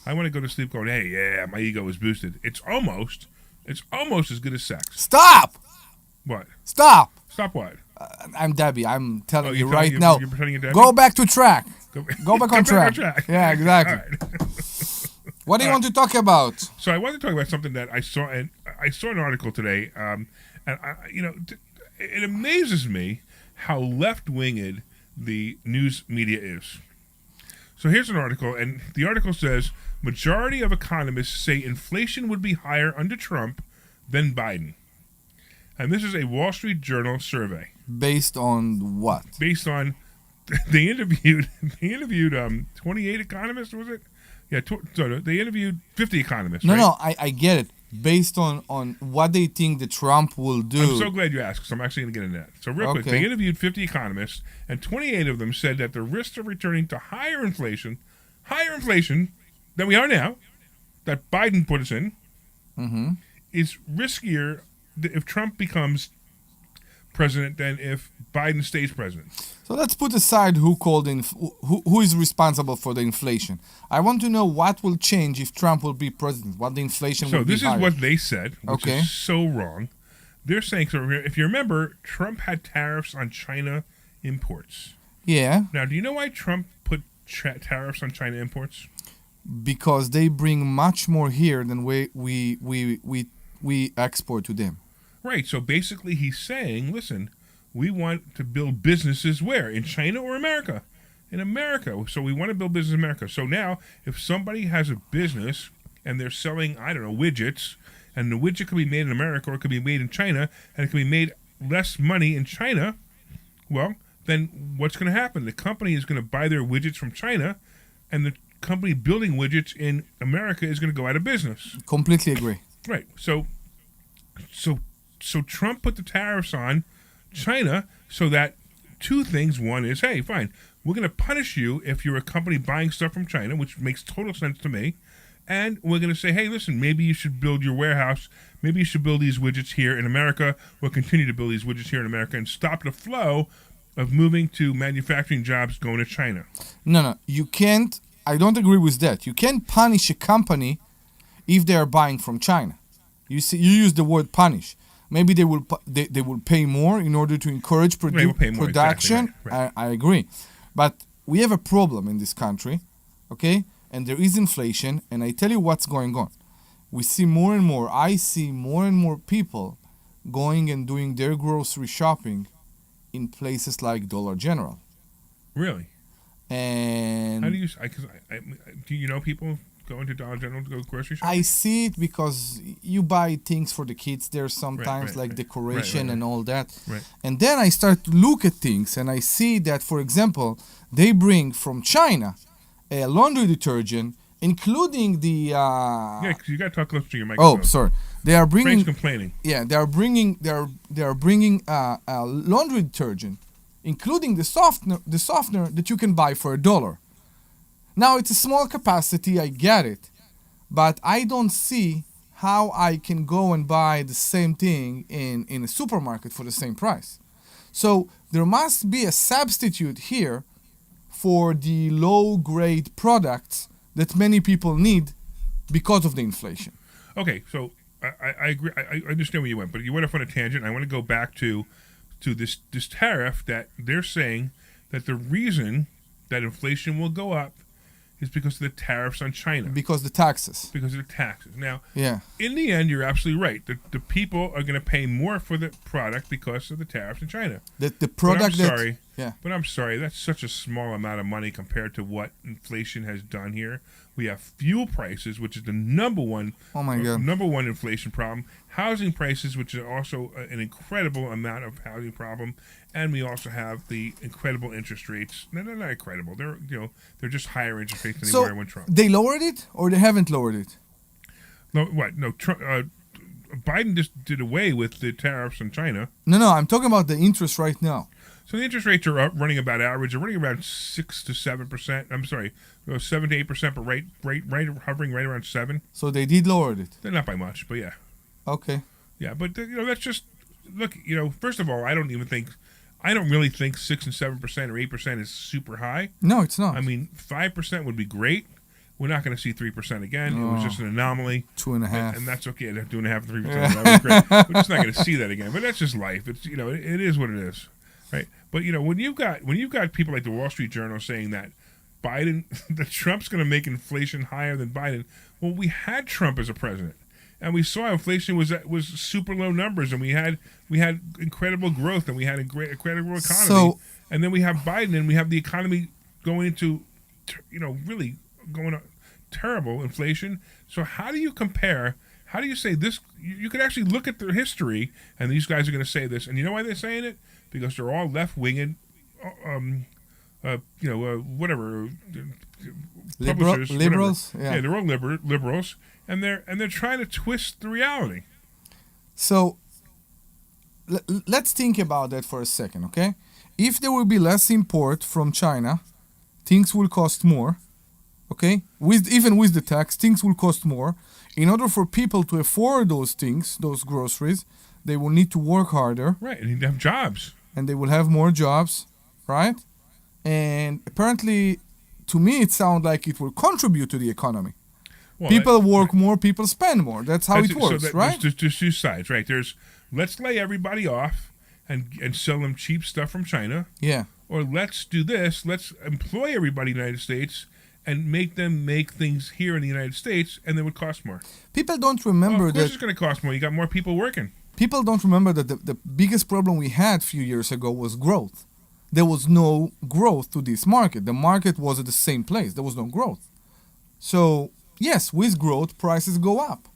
I want to go to sleep going, hey, yeah, my ego is boosted. It's almost as good as sex. Stop! What? Stop! Stop what? I'm Debbie. I'm telling you you're right telling- now. you're pretending you're Debbie? Go back to track. Go back on Go back track. on track. Yeah, exactly. All right. What do you want to talk about? So I want to talk about something that I saw, and I saw an article today, and it amazes me how left-winged the news media is. So here's an article, and the article says, majority of economists say inflation would be higher under Trump than Biden. And this is a Wall Street Journal survey. Based on what? Based on, they interviewed 28 economists, was it? Yeah, they interviewed 50 economists. No, right? no, I get it. Based on what they think that Trump will do. I'm so glad you asked, because I'm actually going to get into that. So real quick, Okay. they interviewed 50 economists, and 28 of them said that the risks of returning to higher inflation than we are now, that Biden put us in, is riskier if Trump becomes president than if Biden stays president. So let's put aside who is responsible for the inflation. I want to know what will change if Trump will be president. What the inflation will be So this is what they said, which Okay. is so wrong. They're saying, so if you remember, Trump had tariffs on China imports. Yeah, Now, do you know why Trump put tariffs on China imports? because they bring much more here than we export to them. Right. So basically, he's saying, listen, we want to build businesses where? In China or America? In America. So we want to build business in America. So now, if somebody has a business and they're selling, I don't know, widgets, and the widget can be made in America or it could be made in China, and it can be made less money in China, well, then what's going to happen? The company is going to buy their widgets from China, and the company building widgets in America is going to go out of business. Completely agree. Right. So Trump put the tariffs on China so that two things. One is, hey, fine, we're going to punish you if you're a company buying stuff from China, which makes total sense to me. And we're going to say, hey, listen, maybe you should build your warehouse. Maybe you should build these widgets here in America. We'll continue to build these widgets here in America and stop the flow of moving to manufacturing jobs going to China. No, you can't. I don't agree with that. You can't punish a company if they are buying from China. You see, you use the word punish. Maybe they will pay more in order to encourage They will pay more, production. exactly right. I agree, but we have a problem in this country, okay? And there is inflation, and I tell you what's going on. We see more and more. I see more and more people going and doing their grocery shopping in places like Dollar General. Really? And How do you? Do you know people going to Dollar General to go grocery shopping? I see it because you buy things for the kids there sometimes, right, like right. decoration Right. and all that. Right. And then I start to look at things and I see that, for example, they bring from China a laundry detergent, including the. Yeah, because you got to talk close to your microphone. Oh, sorry. They are bringing. Frank's complaining. Yeah, they are bringing. They are bringing laundry detergent, including the softener that you can buy for $1. Now it's a small capacity, I get it, but I don't see how I can go and buy the same thing in a supermarket for the same price. So there must be a substitute here for the low-grade products that many people need because of the inflation. Okay, so I agree. I understand where you went, but you went off on a tangent. I want to go back to this tariff that they're saying that the reason that inflation will go up is because of the tariffs on China. Because the taxes. Because of the taxes. Now, Yeah. in the end, you're absolutely right. The people are going to pay more for the product because of the tariffs in China. The But product I'm sorry. Yeah. But I'm sorry. That's such a small amount of money compared to what inflation has done here. We have fuel prices, which is the number one. Oh my God. Number one inflation problem. Housing prices, which is also an incredible amount of housing problem, and we also have the incredible interest rates. No, they're not incredible. They're just higher interest rates than they were when Trump. They lowered it or they haven't lowered it? No, what? No, Trump. Biden just did away with the tariffs on China. No, I'm talking about the interest right now. So the interest rates are running about average. They're running around 6 to 7%. I'm sorry, 7 to 8%, but right, hovering right around 7. So they did lower it. They're not by much, but yeah. Okay. Yeah, but that's just look. First of all, I don't really think 6 and 7% or 8% is super high. No, it's not. I mean, 5% would be great. We're not going to see 3% again. It was just an anomaly. 2.5, and that's okay. 2.5, 3%. That was great. We're just not going to see that again. But that's just life. It's it is what it is, right? But when you've got people like the Wall Street Journal saying that that Trump's going to make inflation higher than Biden. Well, we had Trump as a president, and we saw inflation was super low numbers, and we had incredible growth, and we had incredible economy. So, and then we have Biden, and we have the economy going into, really going on terrible inflation. So how do you compare? How do you say this? You could actually look at their history, and these guys are going to say this, and you know why they're saying it? Because they're all left-winged, whatever. Publishers, liberals, whatever. Yeah, they're all liberals, and they're trying to twist the reality. So let's think about that for a second, okay? If there will be less import from China, things will cost more, okay? Even with the tax, things will cost more. In order for people to afford those things, those groceries, they will need to work harder. Right, and have jobs. And they will have more jobs, right? And apparently, to me, it sounds like it will contribute to the economy. Well, people work more, people spend more. That's how it works, right? There's two sides, right? There's let's lay everybody off and sell them cheap stuff from China. Yeah. Or let's do this. Let's employ everybody in the United States and make them make things here in the United States, and they would cost more. People don't remember of course that it's going to cost more. You got more people working. People don't remember that the biggest problem we had a few years ago was growth. There was no growth to this market. The market was at the same place. There was no growth. So, yes, with growth, prices go up.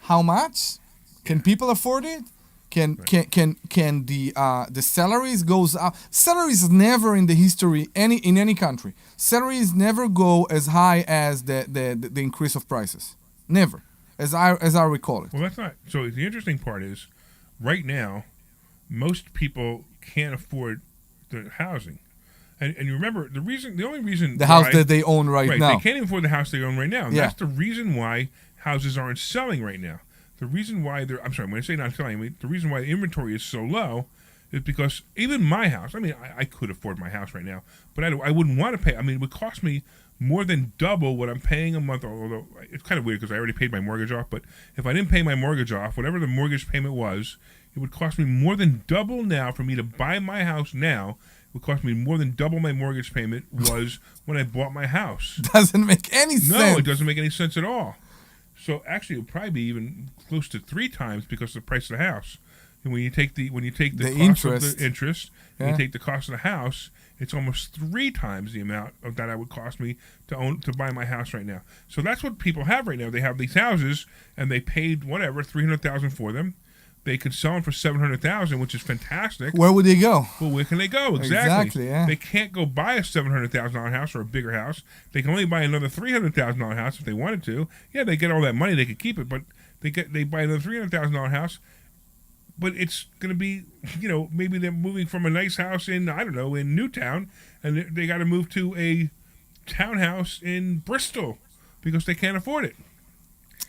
How much? Can people afford it? Can the salaries goes up? Salaries never in the history in any country. Salaries never go as high as the increase of prices. Never, as I recall it. Well, that's not. So the interesting part is, right now, most people can't afford the housing, and you remember the only reason the house that they own right now. They can't even afford the house they own right now. And that's the reason why houses aren't selling right now. The reason why when I say not selling, I mean, the reason why the inventory is so low is because even my house, I mean, I could afford my house right now, but I wouldn't want to pay. I mean, it would cost me more than double what I'm paying a month, although it's kind of weird because I already paid my mortgage off, but if I didn't pay my mortgage off, whatever the mortgage payment was, it would cost me more than double now for me to buy my house now. It would cost me more than double my mortgage payment was when I bought my house. Doesn't make any sense. No, it doesn't make any sense at all. So actually, it would probably be even close to 3 times because of the price of the house. And when you take the cost of the interest, and you take the cost of the house, it's almost 3 times the amount of that it would cost me to buy my house right now. So that's what people have right now. They have these houses, and they paid whatever $300,000 for them. They could sell them for $700,000, which is fantastic. Where would they go? Well, where can they go? Exactly. Yeah. They can't go buy a $700,000 house or a bigger house. They can only buy another $300,000 house if they wanted to. Yeah, they get all that money, they could keep it, but they buy another $300,000 house. But it's going to be, maybe they're moving from a nice house in Newtown, and they got to move to a townhouse in Bristol because they can't afford it.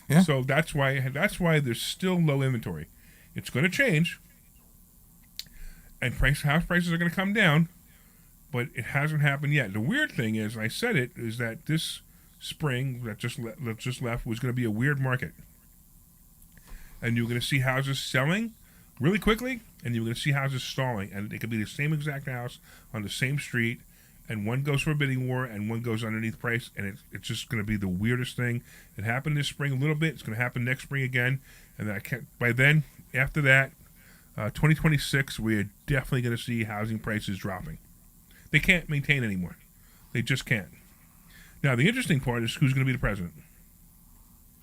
Yeah. So that's why there's still low inventory. It's going to change, and house prices are going to come down, but it hasn't happened yet. The weird thing is, I said it, is that this spring that just left was going to be a weird market, and you're going to see houses selling really quickly, and you're going to see houses stalling, and it could be the same exact house on the same street, and one goes for a bidding war, and one goes underneath price, and it's just going to be the weirdest thing. It happened this spring a little bit. It's going to happen next spring again, and by then. After that, 2026, we're definitely going to see housing prices dropping. They can't maintain anymore. They just can't. Now, the interesting part is who's going to be the president.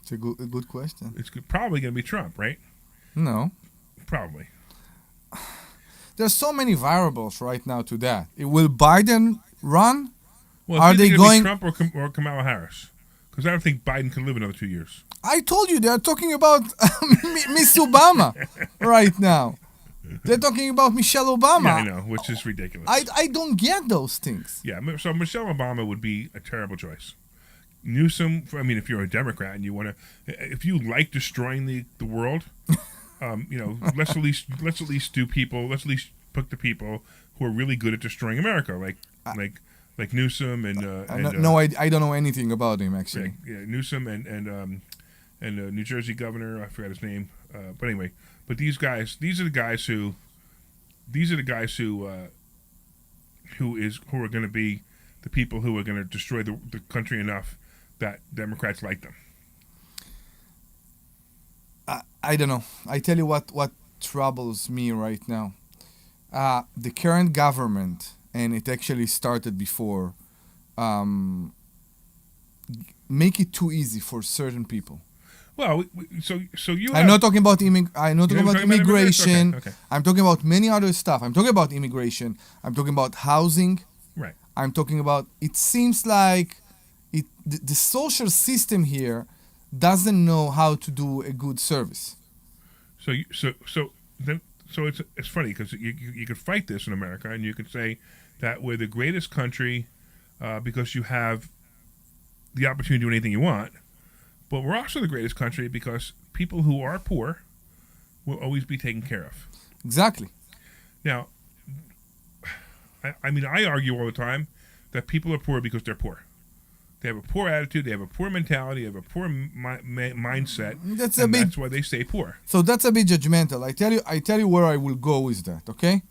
It's a good question. It's probably going to be Trump, right? No. Probably. There's so many variables right now to that. Will Biden run? Well, are they going Trump or Kamala Harris? Because I don't think Biden can live another 2 years. I told you they are talking about Miss Obama right now. They're talking about Michelle Obama. Yeah, I know, which is ridiculous. I don't get those things. Yeah, so Michelle Obama would be a terrible choice. Newsom, I mean, if you're a Democrat and you want to, if you like destroying the world, let's at least do people. Let's at least pick the people who are really good at destroying America, like Newsom and I don't know anything about him actually. Yeah, Newsom and New Jersey governor, I forgot his name, but anyway, these are the guys who are going to be the people who are going to destroy the country enough that Democrats like them. I don't know. I tell you what troubles me right now. The current government, and it actually started before, make it too easy for certain people. Well, so you. I'm not talking about immigration. Okay. I'm talking about many other stuff. I'm talking about immigration. I'm talking about housing. Right. I'm talking about. It seems like the social system here doesn't know how to do a good service. So it's funny because you could fight this in America, and you could say that we're the greatest country because you have the opportunity to do anything you want. But we're also the greatest country because people who are poor will always be taken care of. Exactly. Now, I argue all the time that people are poor because they're poor. They have a poor attitude, they have a poor mentality, they have a poor mindset, that's why they stay poor. So that's a bit judgmental. I tell you where I will go with that, okay?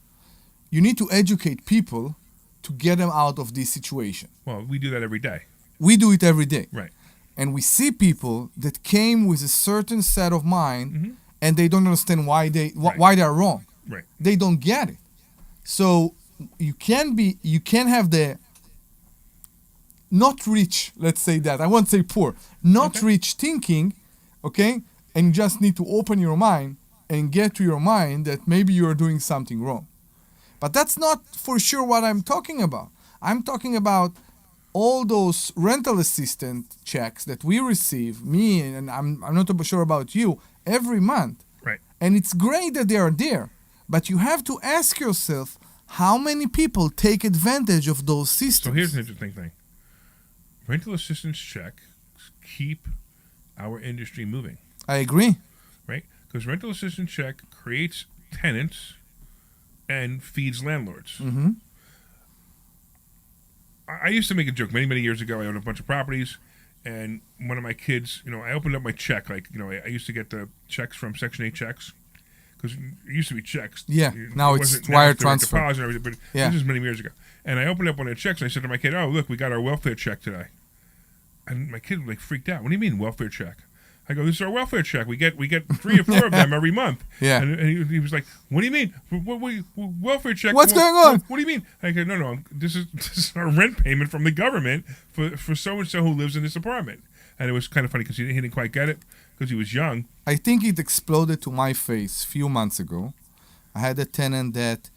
You need to educate people to get them out of this situation. Well, we do that every day. We do it every day. Right. And we see people that came with a certain set of mind and they don't understand why they're wrong. Right. They don't get it. So you can have the not rich, let's say that. I won't say poor. Not rich thinking, okay? And you just need to open your mind and get to your mind that maybe you're doing something wrong. But that's not for sure what I'm talking about. I'm talking about all those rental assistant checks that we receive, me and I'm not sure about you, every month. Right. And it's great that they are there, but you have to ask yourself how many people take advantage of those systems. So here's an interesting thing. Rental assistance checks keep our industry moving. I agree. Right? Because rental assistance check creates tenants and feeds landlords. Mm-hmm. I used to make a joke many years ago. I owned a bunch of properties, and one of my kids, I opened up my check. I used to get the checks from Section 8 checks because it used to be checks. Yeah, now it's wire transfer. And everything, but this was many years ago. And I opened up one of the checks, and I said to my kid, "Oh, look, we got our welfare check today." And my kid freaked out. "What do you mean welfare check?" I go, "This is our welfare check. We get 3 or 4 of them every month." Yeah. And he was like, "What do you mean? Welfare check? What's going on? What do you mean?" I go, "No. This is our rent payment from the government for so and so who lives in this apartment." And it was kind of funny because he didn't quite get it because he was young. I think it exploded to my face a few months ago. I had a tenant that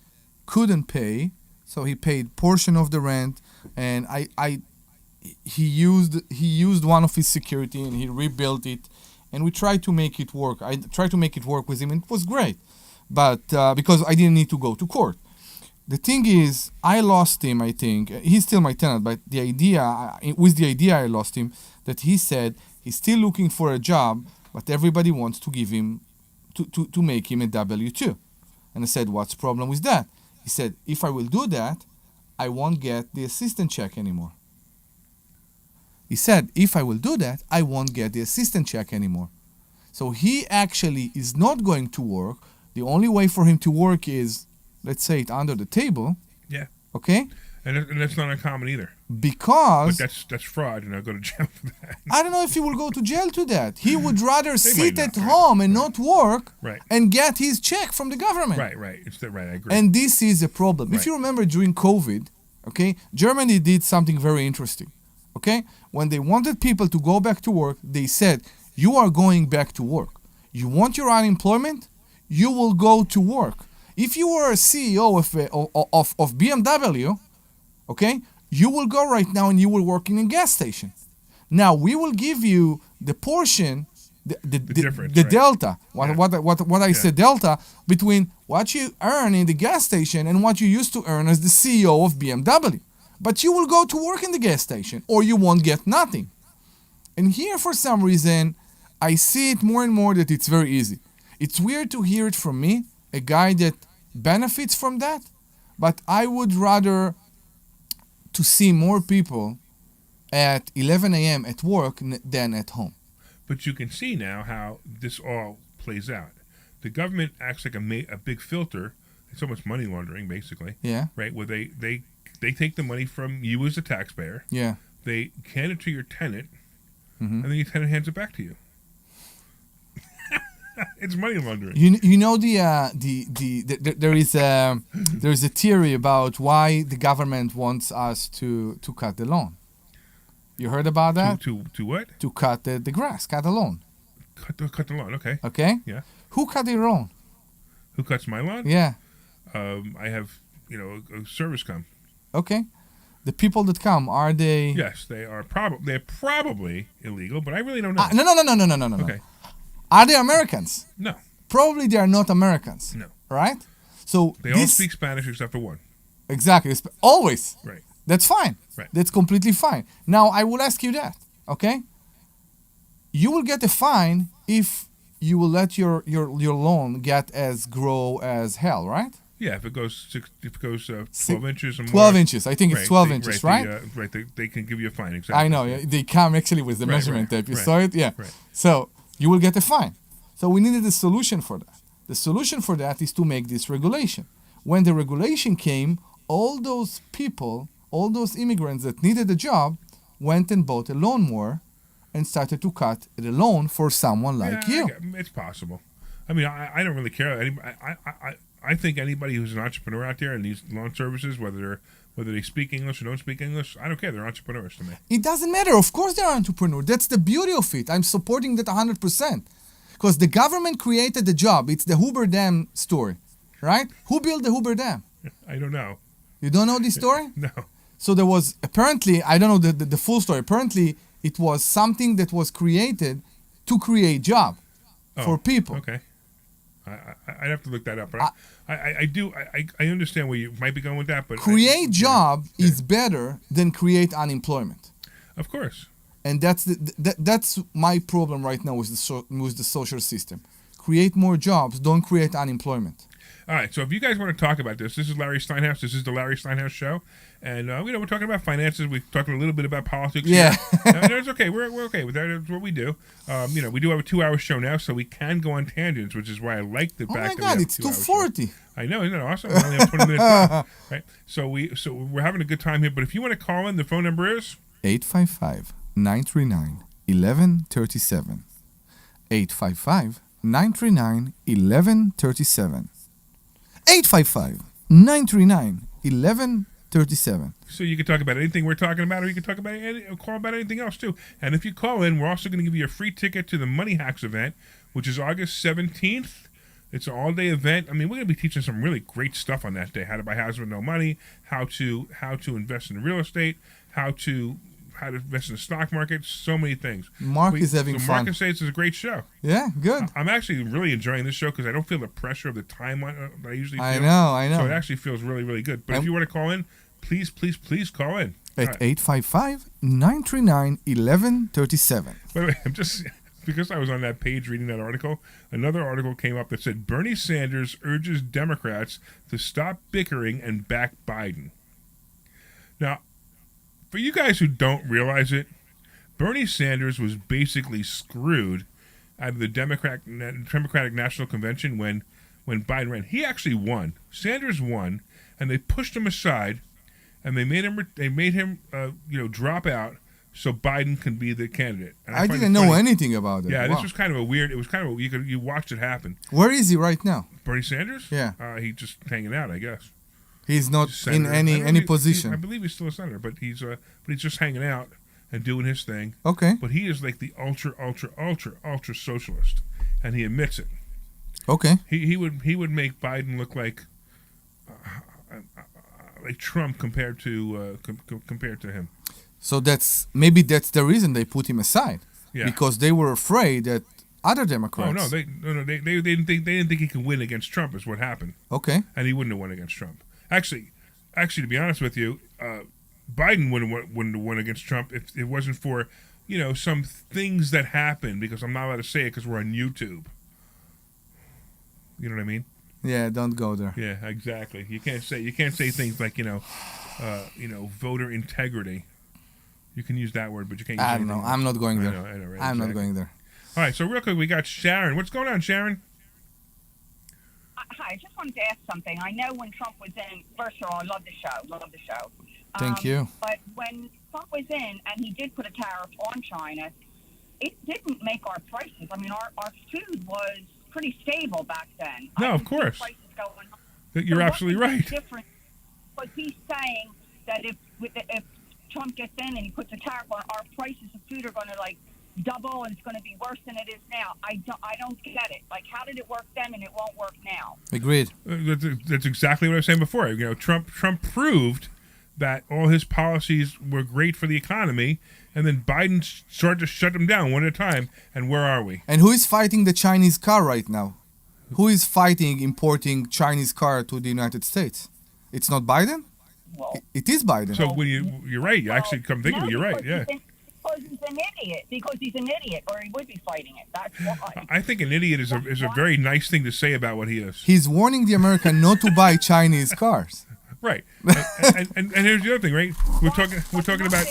couldn't pay, so he paid portion of the rent, and he used one of his security and he rebuilt it, and we tried to make it work. I tried to make it work with him, and it was great, but because I didn't need to go to court. The thing is, I lost him. I think he's still my tenant, but the idea I lost him that he said he's still looking for a job, but everybody wants to give him to make him a W-2. And I said, "What's the problem with that?" He said, "If I will do that, I won't get the assistant check anymore." He said, "If I will do that, I won't get the assistant check anymore." So he actually is not going to work. The only way for him to work is, let's say, it under the table. Yeah. Okay? And that's not uncommon either. Because... But that's fraud, and I'll go to jail for that. I don't know if he will go to jail to that. He would rather sit at home and not work and get his check from the government. Right. I agree. And this is a problem. Right. If you remember during COVID, okay, Germany did something very interesting. Okay? When they wanted people to go back to work, they said, "You are going back to work. You want your unemployment? You will go to work." If you were a CEO of BMW, okay, you will go right now and you will work in a gas station. Now we will give you the portion, the difference, the right. delta. What I said delta between what you earn in the gas station and what you used to earn as the CEO of BMW. But you will go to work in the gas station or you won't get nothing. And here, for some reason, I see it more and more that it's very easy. It's weird to hear it from me, a guy that benefits from that, but I would rather to see more people at 11 a.m. at work than at home. But you can see now how this all plays out. The government acts like a big filter. It's almost money laundering, basically. Yeah. Right, where they take the money from you as a taxpayer. Yeah. They hand it to your tenant, Mm-hmm. and then your tenant hands it back to you. It's money laundering. You know there is a theory about why the government wants us to cut the lawn. You heard about that? To what? To cut the grass, cut the lawn. Cut the lawn. Okay. Okay. Yeah. Who cut your lawn? Who cuts my lawn? Yeah. I have a service come. Okay. The people that come, are they? Yes, they are they're probably illegal, but I really don't know. No. Okay. Are they Americans? No. Probably they are not Americans. No. Right? So They all speak Spanish except for one. Exactly. Always. Right. That's fine. Right. That's completely fine. Now I will ask you that. Okay? You will get a fine if you will let your loan get as grow as hell, right? Yeah, if it goes 12 inches or more. 12 inches. I think it's 12 inches, right? They can give you a fine, exactly. I know. Yeah. They come actually with the measurement tape. You saw it? Yeah. Right. So you will get a fine. So we needed a solution for that. The solution for that is to make this regulation. When the regulation came, all those people, all those immigrants that needed a job went and bought a lawnmower and started to cut the lawn for someone like you. It's possible. I mean, I don't really care. I think anybody who's an entrepreneur out there in these lawn services, whether they speak English or don't speak English, I don't care. They're entrepreneurs to me. It doesn't matter. Of course they're entrepreneurs. That's the beauty of it. I'm supporting that 100%. Because the government created the job. It's the Hoover Dam story, right? Who built the Hoover Dam? I don't know. You don't know this story? No. So there was, apparently, I don't know the full story. Apparently, it was something that was created to create job for people. Okay. I'd have to look that up. But I understand where you might be going with that. But create job is better than create unemployment. Of course. And that's my problem right now with the social system. Create more jobs, don't create unemployment. All right, so if you guys want to talk about this is Larry Steinhouse. This is the Larry Steinhouse Show. And, we're talking about finances. We're talking a little bit about politics. Yeah. It's okay. We're okay with that. That's what we do. We do have a 2-hour show now, so we can go on tangents, which is why I like the fact that we have it's 2:40. I know, isn't it awesome? We only have 20 minutes left, right? So we're having a good time here. But if you want to call in, the phone number is 855-939-1137. 855-939-1137. 855-939-1137. So you can talk about anything we're talking about, or you can talk about call about anything else too. And if you call in, we're also going to give you a free ticket to the Money Hacks event, which is August 17th. It's an all-day event. I mean, we're going to be teaching some really great stuff on that day: how to buy houses with no money, how to invest in real estate, how to invest in the stock market, so many things. Mark is having fun. Mark says it's a great show. Yeah, good. I'm actually really enjoying this show because I don't feel the pressure of the time that I usually feel. I know. So it actually feels really, really good. But if you want to call in, please call in. At 855-939-1137. Wait, I'm just... Because I was on that page reading that article, another article came up that said Bernie Sanders urges Democrats to stop bickering and back Biden. Now, for you guys who don't realize it, Bernie Sanders was basically screwed out of the Democratic National Convention when Biden ran. He actually won. Sanders won, and they pushed him aside, and they made him drop out so Biden can be the candidate. And I didn't know anything about it. Yeah, wow. This was kind of you watched it happen. Where is he right now? Bernie Sanders? Yeah. He's just hanging out, I guess. He's not in any position. I believe he's still a senator, but he's just hanging out and doing his thing. Okay. But he is like the ultra socialist, and he admits it. Okay. He would make Biden look like Trump compared to him. So maybe that's the reason they put him aside. Yeah. Because they were afraid that other Democrats. Oh no, they didn't think he could win against Trump. Is what happened. Okay. And he wouldn't have won against Trump. Actually, to be honest with you, Biden wouldn't have won against Trump if it wasn't for some things that happened. Because I'm not allowed to say it because we're on YouTube. You know what I mean? Yeah, don't go there. Yeah, exactly. You can't say things like voter integrity. You can use that word, but you can't use I don't know. anything I'm else. not going there. I know, right? I'm Exactly. not going there. All right, so real quick, we got Sharon. What's going on, Sharon? Hi, I just wanted to ask something. I know when Trump was in, first of all, I love the show. Thank you. But when Trump was in and he did put a tariff on China, it didn't make our prices. I mean, our food was pretty stable back then. No, of course. You're absolutely right. Different, but he's saying that if Trump gets in and he puts a tariff on, our prices of food are going to double and it's going to be worse than it is now. I don't get it. Like, how did it work then and it won't work now? Agreed. That's exactly what I was saying before. Trump proved that all his policies were great for the economy, and then Biden started to shut them down one at a time. And where are we? And who is fighting the Chinese car right now? Who is fighting importing Chinese car to the United States? It's not Biden? It is Biden. So you're right. You actually come think of it. You're right. Yeah. Because he's an idiot, or he would be fighting it. That's why. I think an idiot is a very nice thing to say about what he is. He's warning the American not to buy Chinese cars. Right. And here's the other thing, right? We're talking about.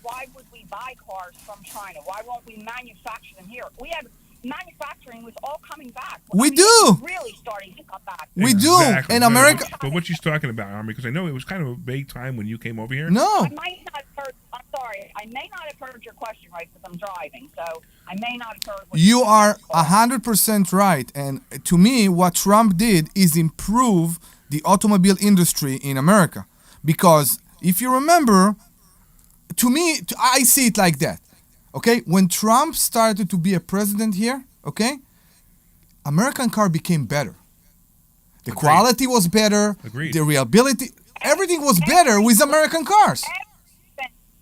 Why would we buy cars from China? Why won't we manufacture them here? We have manufacturing was all coming back. We do. It's really starting to come back. We do. In America. But what she's talking about, Omri, because I know it was kind of a vague time when you came over here. No. I might not have heard. I'm sorry. I may not have heard your question right because I'm driving, so I may not have heard. You are 100% right. And to me, what Trump did is improve the automobile industry in America. Because if you remember, to me, I see it like that. Okay? When Trump started to be a president here, okay, American car became better. The quality was better. Agreed. The reliability, everything was better with American cars.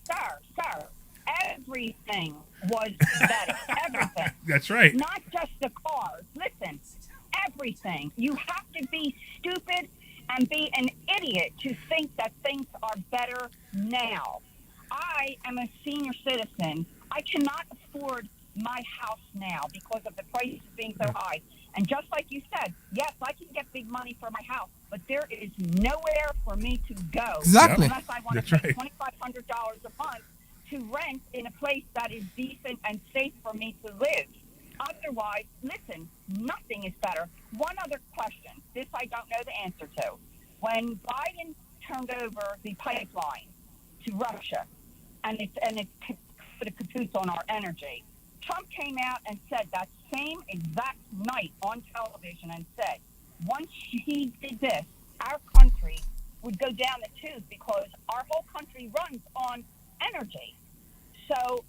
Sir, everything was better. Everything. That's right. Not just the cars. Listen, everything. You have to be stupid and be an idiot to think that things are better now. I am a senior citizen. I cannot afford my house now because of the prices being so high. And just like you said, yes, I can get big money for my house, but there is nowhere for me to go. Exactly. Unless I want to pay $2,500 a month to rent in a place that is decent and safe for me to live. Otherwise, listen, nothing is better. One other question. This I don't know the answer to. When Biden turned over the pipeline to Russia, and it put a caboose on our energy, Trump came out and said that same exact night on television and said, once he did this, our country would go down the tube because our whole country runs on energy. So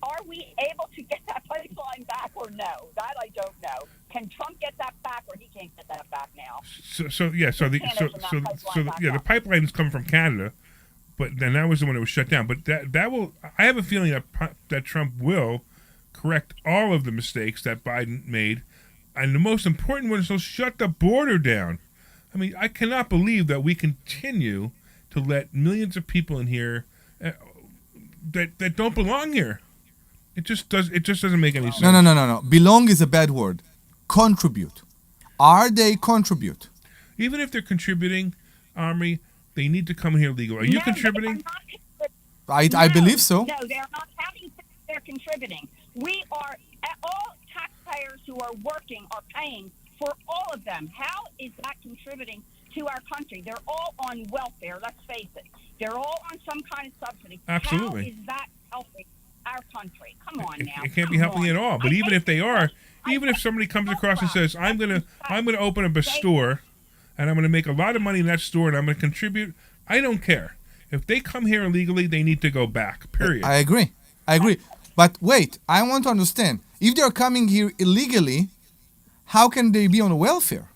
are we able to get that pipeline back or no? That I don't know. Can Trump get that back or he can't get that back now? The pipeline is coming from Canada, but then that was the one that was shut down. But that will, I have a feeling that Trump will correct all of the mistakes that Biden made, and the most important one is he'll shut the border down. I mean, I cannot believe that we continue to let millions of people in here that don't belong here. It just doesn't make any sense. No. Belong is a bad word. Contribute. Are they contribute? Even if they're contributing, Omri, they need to come here legal. Are you contributing? I believe so. No, they're not. How do you think they're contributing? We are, all taxpayers who are working are paying for all of them. How is that contributing to our country? They're all on welfare, let's face it. They're all on some kind of subsidy. Absolutely. How is that helping our country? Come on now. It can't be helping at all. But even if they are, even if somebody comes across and says, I'm gonna open up a store and I'm gonna make a lot of money in that store and I'm gonna contribute, I don't care. If they come here illegally, they need to go back. Period. I agree. But wait, I want to understand. If they're coming here illegally, how can they be on welfare?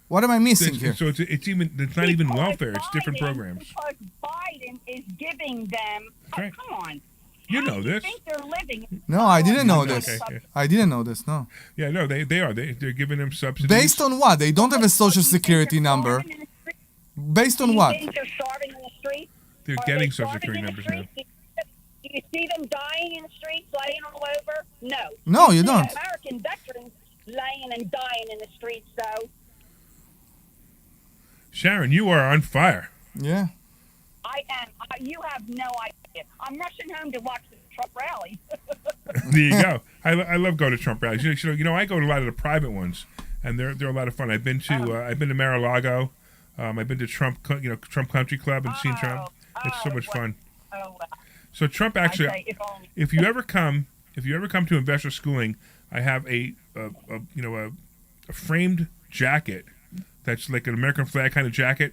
What am I missing here? So it's not even welfare. It's different programs. Because Biden is giving them. Right. Come on. You know this. Think they're living? No, I didn't know this. Okay. I didn't know this. No. Yeah, no, they are. They're giving them subsidies. Based on what? They don't have a social security number. Based on what? Do you think they're starving in the streets? They're getting social security numbers now. Do you see them dying in the streets, laying all over? No. No, you don't. American veterans laying and dying in the streets, though. Sharon, you are on fire. Yeah. I am. You have no idea. I'm rushing home to watch the Trump rally. There you go. I love going to Trump rallies. I go to a lot of the private ones, and they're a lot of fun. I've been to Mar-a-Lago. I've been to Trump Country Club and seen Trump. It's so much fun. Oh, wow. So Trump actually, if you ever come to investor schooling, I have a framed jacket that's like an American flag kind of jacket,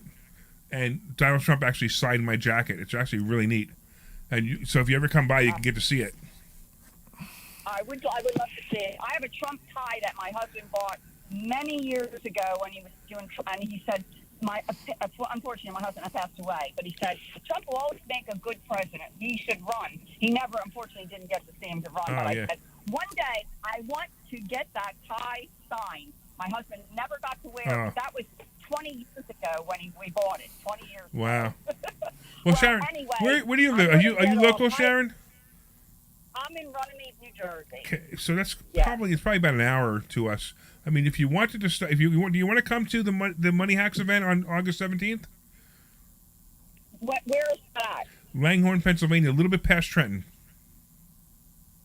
and Donald Trump actually signed my jacket. It's actually really neat. And so if you ever come by, you can get to see it. I would love to see it. I have a Trump tie that my husband bought many years ago when he was doing, and he said, unfortunately, my husband has passed away, but he said, Trump will always make a good president. He should run. He never, unfortunately, didn't get to see him to run. But I said, one day, I want to get that tie signed. My husband never got to wear it. That was 20 years ago when we bought it. 20 years ago. Wow. Well, Sharon, anyway, where do you live? Are you local, Sharon? I'm in Runnymede, New Jersey. Okay, so that's probably about an hour to us. I mean, if you wanted to do you want to come to the Money Hacks event on August 17th? Where is that? Langhorne, Pennsylvania, a little bit past Trenton.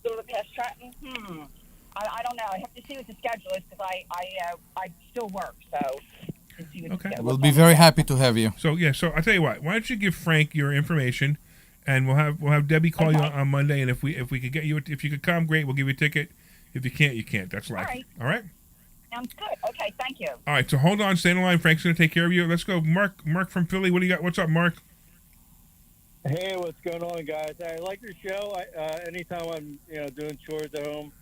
A little bit past Trenton? I don't know. I have to see what the schedule is because I still work, so. Okay. We'll be very happy to have you. So I'll tell you what. Why don't you give Frank your information, and we'll have Debbie call you on Monday, and if we could get you, if you could come, great. We'll give you a ticket. If you can't, you can't. That's life. All right. Sounds good. Okay, thank you. All right. So hold on, stay on the line. Frank's going to take care of you. Let's go, Mark. Mark from Philly. What do you got? What's up, Mark? Hey, what's going on, guys? I like your show. Anytime I'm doing chores at home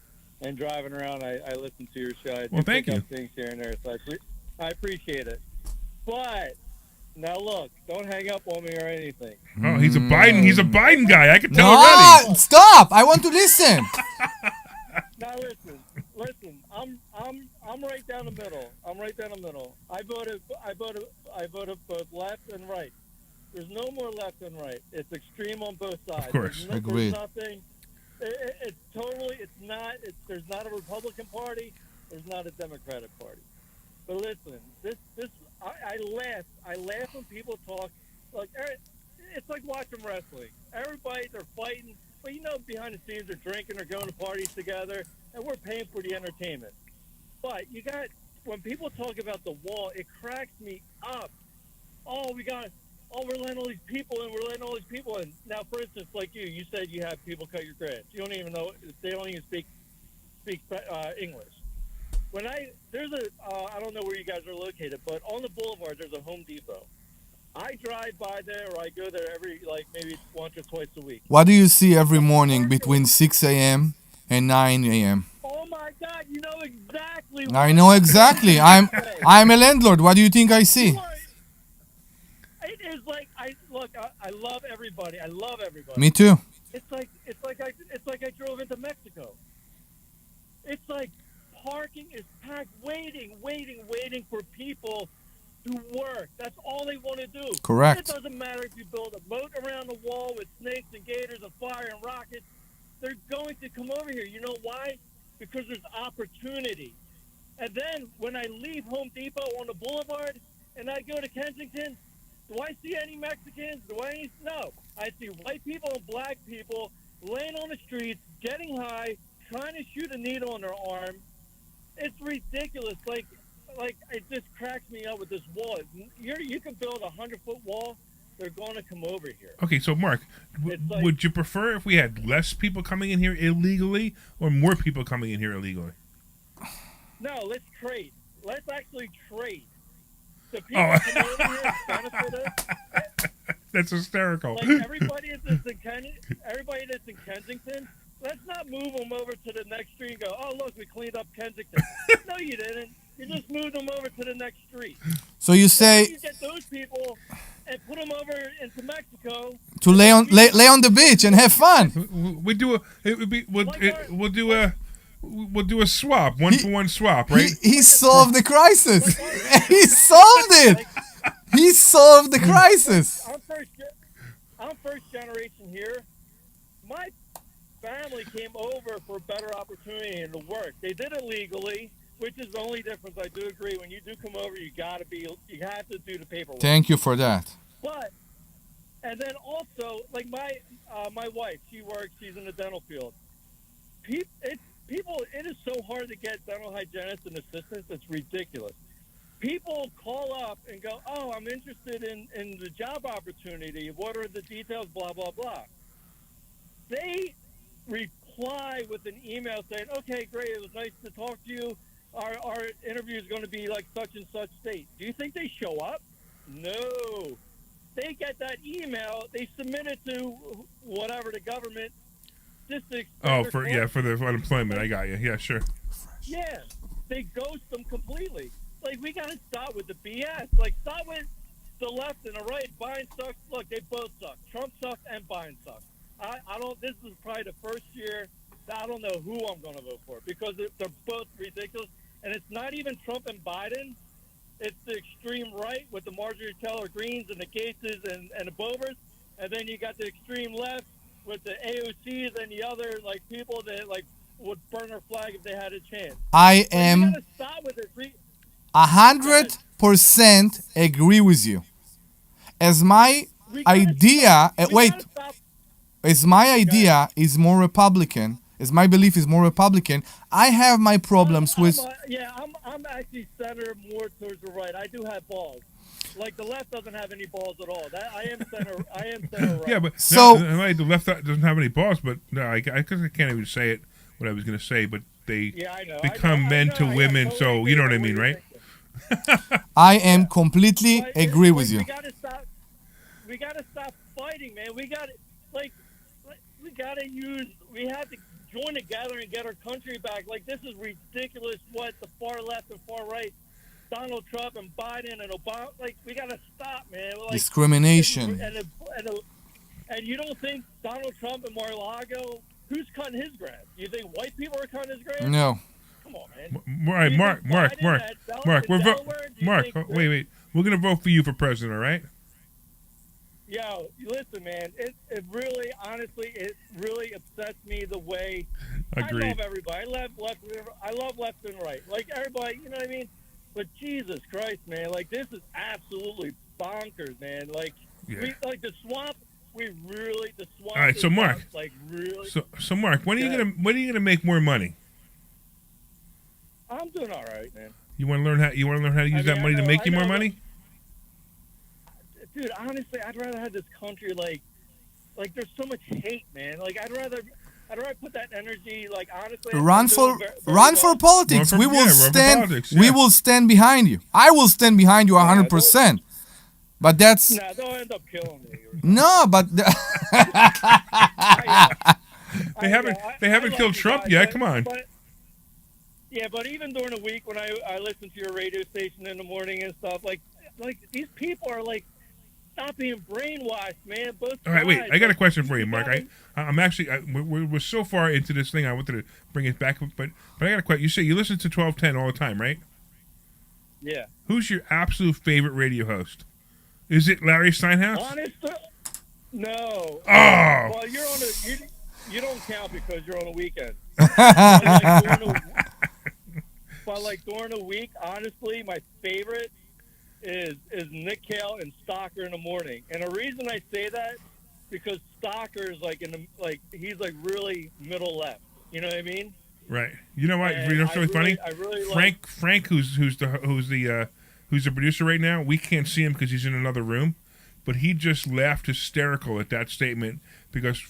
and driving around, I listen to your show. I thank you. Things here and there, so I appreciate it. But now look, don't hang up on me or anything. Oh, he's a Biden guy. I can tell already. Stop! I want to listen. Now listen. I'm right down the middle. I voted both left and right. There's no more left and right. It's extreme on both sides. Of course, agreed. There's nothing. It's totally. It's not. There's not a Republican Party. There's not a Democratic Party. But listen, I laugh when people talk. Like it's like watching wrestling. Everybody, they're fighting, but behind the scenes they're drinking, they're going to parties together, and we're paying for the entertainment. But when people talk about the wall, it cracks me up. We're letting all these people in. Now, for instance, like you said you have people cut your grass. You don't even know, they don't even speak English. I don't know where you guys are located, but on the boulevard there's a Home Depot. I drive by there, or I go there maybe once or twice a week. What do you see every morning between 6 a.m. and 9 a.m.? Oh my God, you know exactly. I know exactly. I'm a landlord. What do you think I see? It is like I love everybody. I love everybody. Me too. It's like I drove into Mexico. It's like parking is packed, waiting for people to work. That's all they want to do. Correct. It doesn't matter if you build a moat around the wall with snakes and gators and fire and rockets. They're going to come over here. You know why? Because there's opportunity. And then when I leave Home Depot on the boulevard and I go to Kensington, do I see any Mexicans? No. I see white people and black people laying on the streets, getting high, trying to shoot a needle in their arm. It's ridiculous. Like it just cracks me up with this wall. You can build a 100-foot wall. They're going to come over here. Okay, so Mark, would you prefer if we had less people coming in here illegally or more people coming in here illegally? No, let's trade. Let's actually trade. The people come over here and benefit us. That's hysterical. Like everybody that's in Kensington, let's not move them over to the next street and go, oh, look, we cleaned up Kensington. No, you didn't. You just moved them over to the next street. So you say... You get those people and put them over into Mexico... To lay on the beach and have fun. We'll do a swap, one-for-one swap, right? He solved the crisis. He solved it. He solved the crisis. I'm first generation here. My family came over for a better opportunity and to work. They did it legally. which is the only difference. I do agree. When you do come over, you have to do the paperwork. Thank you for that. But, and then also, like my wife, she's in the dental field. It is so hard to get dental hygienists and assistants. It's ridiculous. People call up and go, "Oh, I'm interested in the job opportunity. What are the details? Blah blah blah." They reply with an email saying, "Okay, great. It was nice to talk to you. Our interview is going to be like such and such date." Do you think they show up? No. They get that email. They submit it to whatever the government. For the unemployment. I got you. Yeah, sure. Yeah, they ghost them completely. Like, we got to stop with the BS. Like, stop with the left and the right. Biden sucks. Look, they both suck. Trump sucks and Biden sucks. I don't. This is probably the first year that I don't know who I'm going to vote for because they're both ridiculous. And it's not even Trump and Biden. It's the extreme right with the Marjorie Taylor Greens and the Gateses and the Bovers. And then you got the extreme left with the AOCs and the other, like, people that, like, would burn their flag if they had a chance. I am You gotta stop with it. 100% agree with you. As my idea, as my idea is more Republican, as my belief is more Republican, I have my problems with. I'm actually center more towards the right. I do have balls. Like, the left doesn't have any balls at all. I am center right. Yeah, but the left doesn't have any balls. But no, I can't even say it. What I was going to say, but they become men to women. So you know what I mean, right? I am completely agree with you. We gotta stop fighting, man. We have to join together and get our country back. Like, this is ridiculous what the far left and far right, Donald Trump and Biden and Obama, like, we gotta stop, man. Like, discrimination. And you don't think Donald Trump and Mar-a-Lago, who's cutting his grass? You think white people are cutting his grass? No. Come on, man. All right, Mark. Wait. We're gonna vote for you for president, all right? Yo, listen, man. It really, honestly, it really upsets me the way. Agreed. I love everybody. I love left and right. Like, everybody, you know what I mean? But Jesus Christ, man, like, this is absolutely bonkers, man. Like, the swamp. The swamp. All right, so Mark, like, really. So Mark, when are you gonna make more money? I'm doing all right, man. You want to learn how to use that money to make you more money? Dude, honestly, I'd rather have this country like there's so much hate, man. Like, I'd rather put that energy, like, honestly. Run for politics. We will stand behind you. I will stand behind you 100%. But that's. Nah, they'll end up killing me. No, but. They haven't killed Trump yet. Come on. But even during the week when I listen to your radio station in the morning and stuff, like these people are like, stop being brainwashed, man. Both all right, wait. I got a question for you, you Mark. I'm actually we're so far into this thing. I wanted to bring it back, but I got a question. You say you listen to 1210 all the time, right? Yeah. Who's your absolute favorite radio host? Is it Larry Steinhouse? Honestly, no. Oh. Well, you don't count because you're on a weekend. But during the week, honestly, my favorite is Nick Cale and Stocker in the morning. And the reason I say that, because Stocker is he's really middle left. You know what I mean? Right. You know what? You know what's really funny? Frank, who's the producer right now. We can't see him because he's in another room, but he just laughed hysterical at that statement because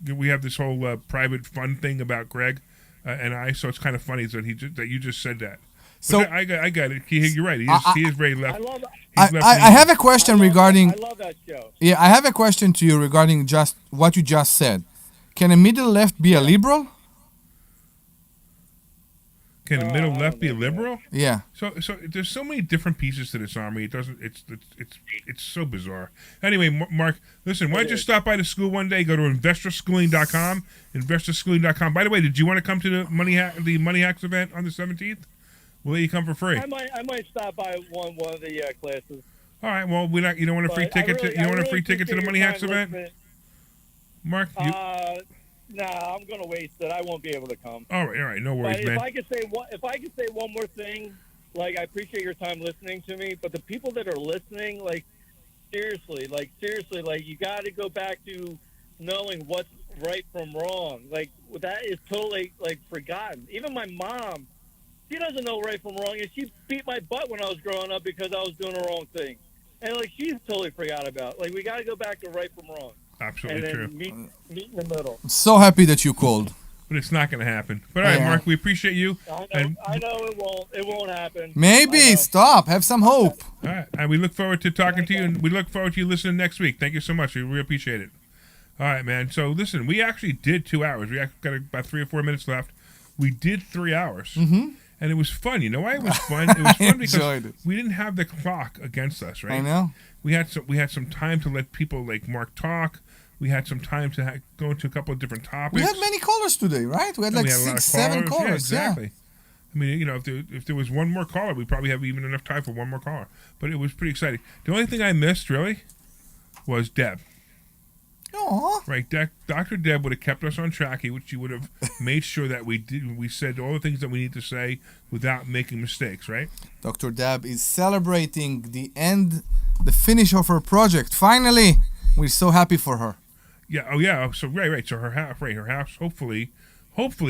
we have this whole private fun thing about Greg and so it's kind of funny that you just said that. So I got it. You're right. He is very left. I have a question regarding. I love that show. Yeah, I have a question to you regarding just what you just said. Can a middle left be a liberal? Can the middle left be a liberal? Yeah. So there's so many different pieces to this army. It doesn't. It's so bizarre. Anyway, Mark, listen. Why don't you stop by the school one day? Go to investorschooling.com. Investorschooling.com. By the way, did you want to come to the Money Hacks event on the 17th? We'll let you come for free. I might stop by one of the classes. All right. Well, you don't want a free ticket. You don't want a free ticket to the Money Hacks event, Mark? Nah, I'm gonna waste it. I won't be able to come. All right, no worries, But man. if I could say one more thing, like I appreciate your time listening to me, but the people that are listening, like seriously, you got to go back to knowing what's right from wrong. Like that is totally like forgotten. Even my mom, she doesn't know right from wrong, and she beat my butt when I was growing up because I was doing the wrong thing, and like she's totally forgot about. Like we got to go back to right from wrong. Absolutely and then true. Meet in the middle. I'm so happy that you called. But it's not going to happen. But all right, Yeah. Mark, we appreciate you. I know it won't. It won't happen. Maybe. Stop. Have some hope. All right, and we look forward to talking to you, and we look forward to you listening next week. Thank you so much. We really appreciate it. All right, man. So listen, we actually did 2 hours. We got about 3 or 4 minutes left. We did 3 hours. Mm-hmm. And it was fun. You know why it was fun? It was fun enjoyed because it. we didn't have the clock against us, right? I know. We had some time to let people like Mark talk. We had some time to go into a couple of different topics. We had many callers today, right? We had like We had a lot of 6, 7 callers. callers. Yeah, exactly. I mean, you know, if there was one more caller, we probably have even enough time for one more caller. But it was pretty exciting. The only thing I missed really was Deb. Aww. Right, Dr. Deb would have kept us on track. She would have made sure that we said all the things that we need to say without making mistakes, right? Dr. Deb is celebrating the finish of her project. Finally, we're so happy for her. Yeah. Oh, yeah. So right. So her house, hopefully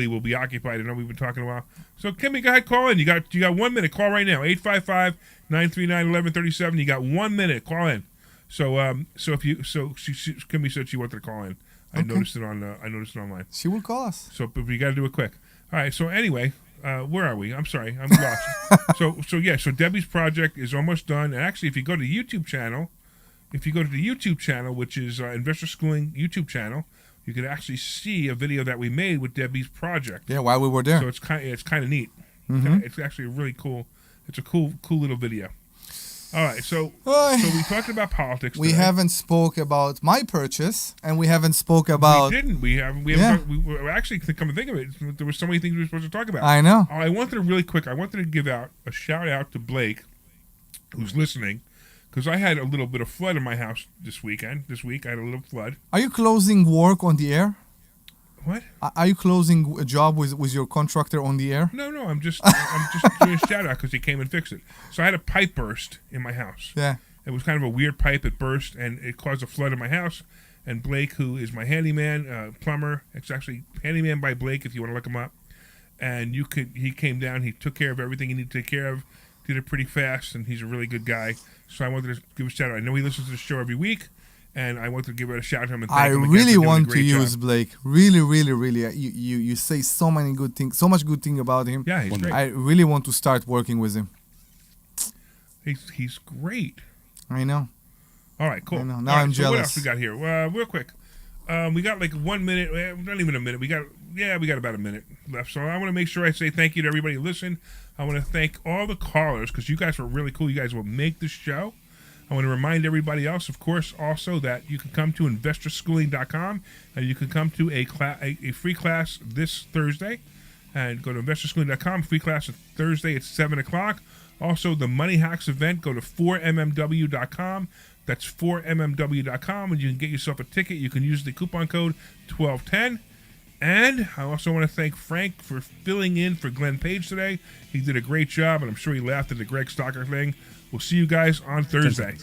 will be occupied. I know we've been talking a while. So Kimmy, go ahead, call in. You got 1 minute. Call right now. 855-939-1137. You got 1 minute. Call in. So Kimmy said she wanted to call in. I noticed it online. She will call us. So, but we got to do it quick. All right. So anyway, where are we? I'm sorry, I'm lost. So Debbie's project is almost done. And actually, if you go to the YouTube channel, which is Investor Schooling YouTube channel, you can actually see a video that we made with Debbie's project. Yeah, while we were there. So it's kind of neat. Mm-hmm. It's actually a really cool. It's a cool little video. All right, so we talked about politics. We today. haven't spoke about my purchase, and we haven't spoke about. We didn't. We haven't. We were actually, come to think of it, there were so many things we were supposed to talk about. I know. I wanted to give out a shout out to Blake, who's listening, because I had a little bit of flood in my house this week. I had a little flood. Are you closing work on the air? What? Are you closing a job with your contractor on the air? No, I'm just doing a shout out because he came and fixed it. So I had a pipe burst in my house. Yeah. It was kind of a weird pipe. It burst and it caused a flood in my house. And Blake, who is my handyman, plumber, it's actually Handyman by Blake if you want to look him up. And he came down, he took care of everything he needed to take care of, did it pretty fast, and he's a really good guy. So I wanted to give a shout out. I know he listens to the show every week. And I want to give it a shout out to him and thank him again really for doing want a to great use job. Blake. Really. You say so many good things, so much good thing about him. Yeah, he's great. I really want to start working with him. He's great. I know. All right, cool. I know. Now All I'm right, so what jealous. else we got here? Real quick. We got like 1 minute. Not even a minute. We got about a minute left. So I want to make sure I say thank you to everybody who listened. I want to thank all the callers because you guys were really cool. You guys will make the show. I want to remind everybody else, of course, also that you can come to investorschooling.com and you can come to a free class this Thursday. And go to investorschooling.com, free class Thursday at 7 o'clock. Also, the Money Hacks event, go to 4mmw.com. That's 4mmw.com, and you can get yourself a ticket. You can use the coupon code 1210. And I also want to thank Frank for filling in for Glenn Page today. He did a great job, and I'm sure he laughed at the Greg Stocker thing. We'll see you guys on Thursday.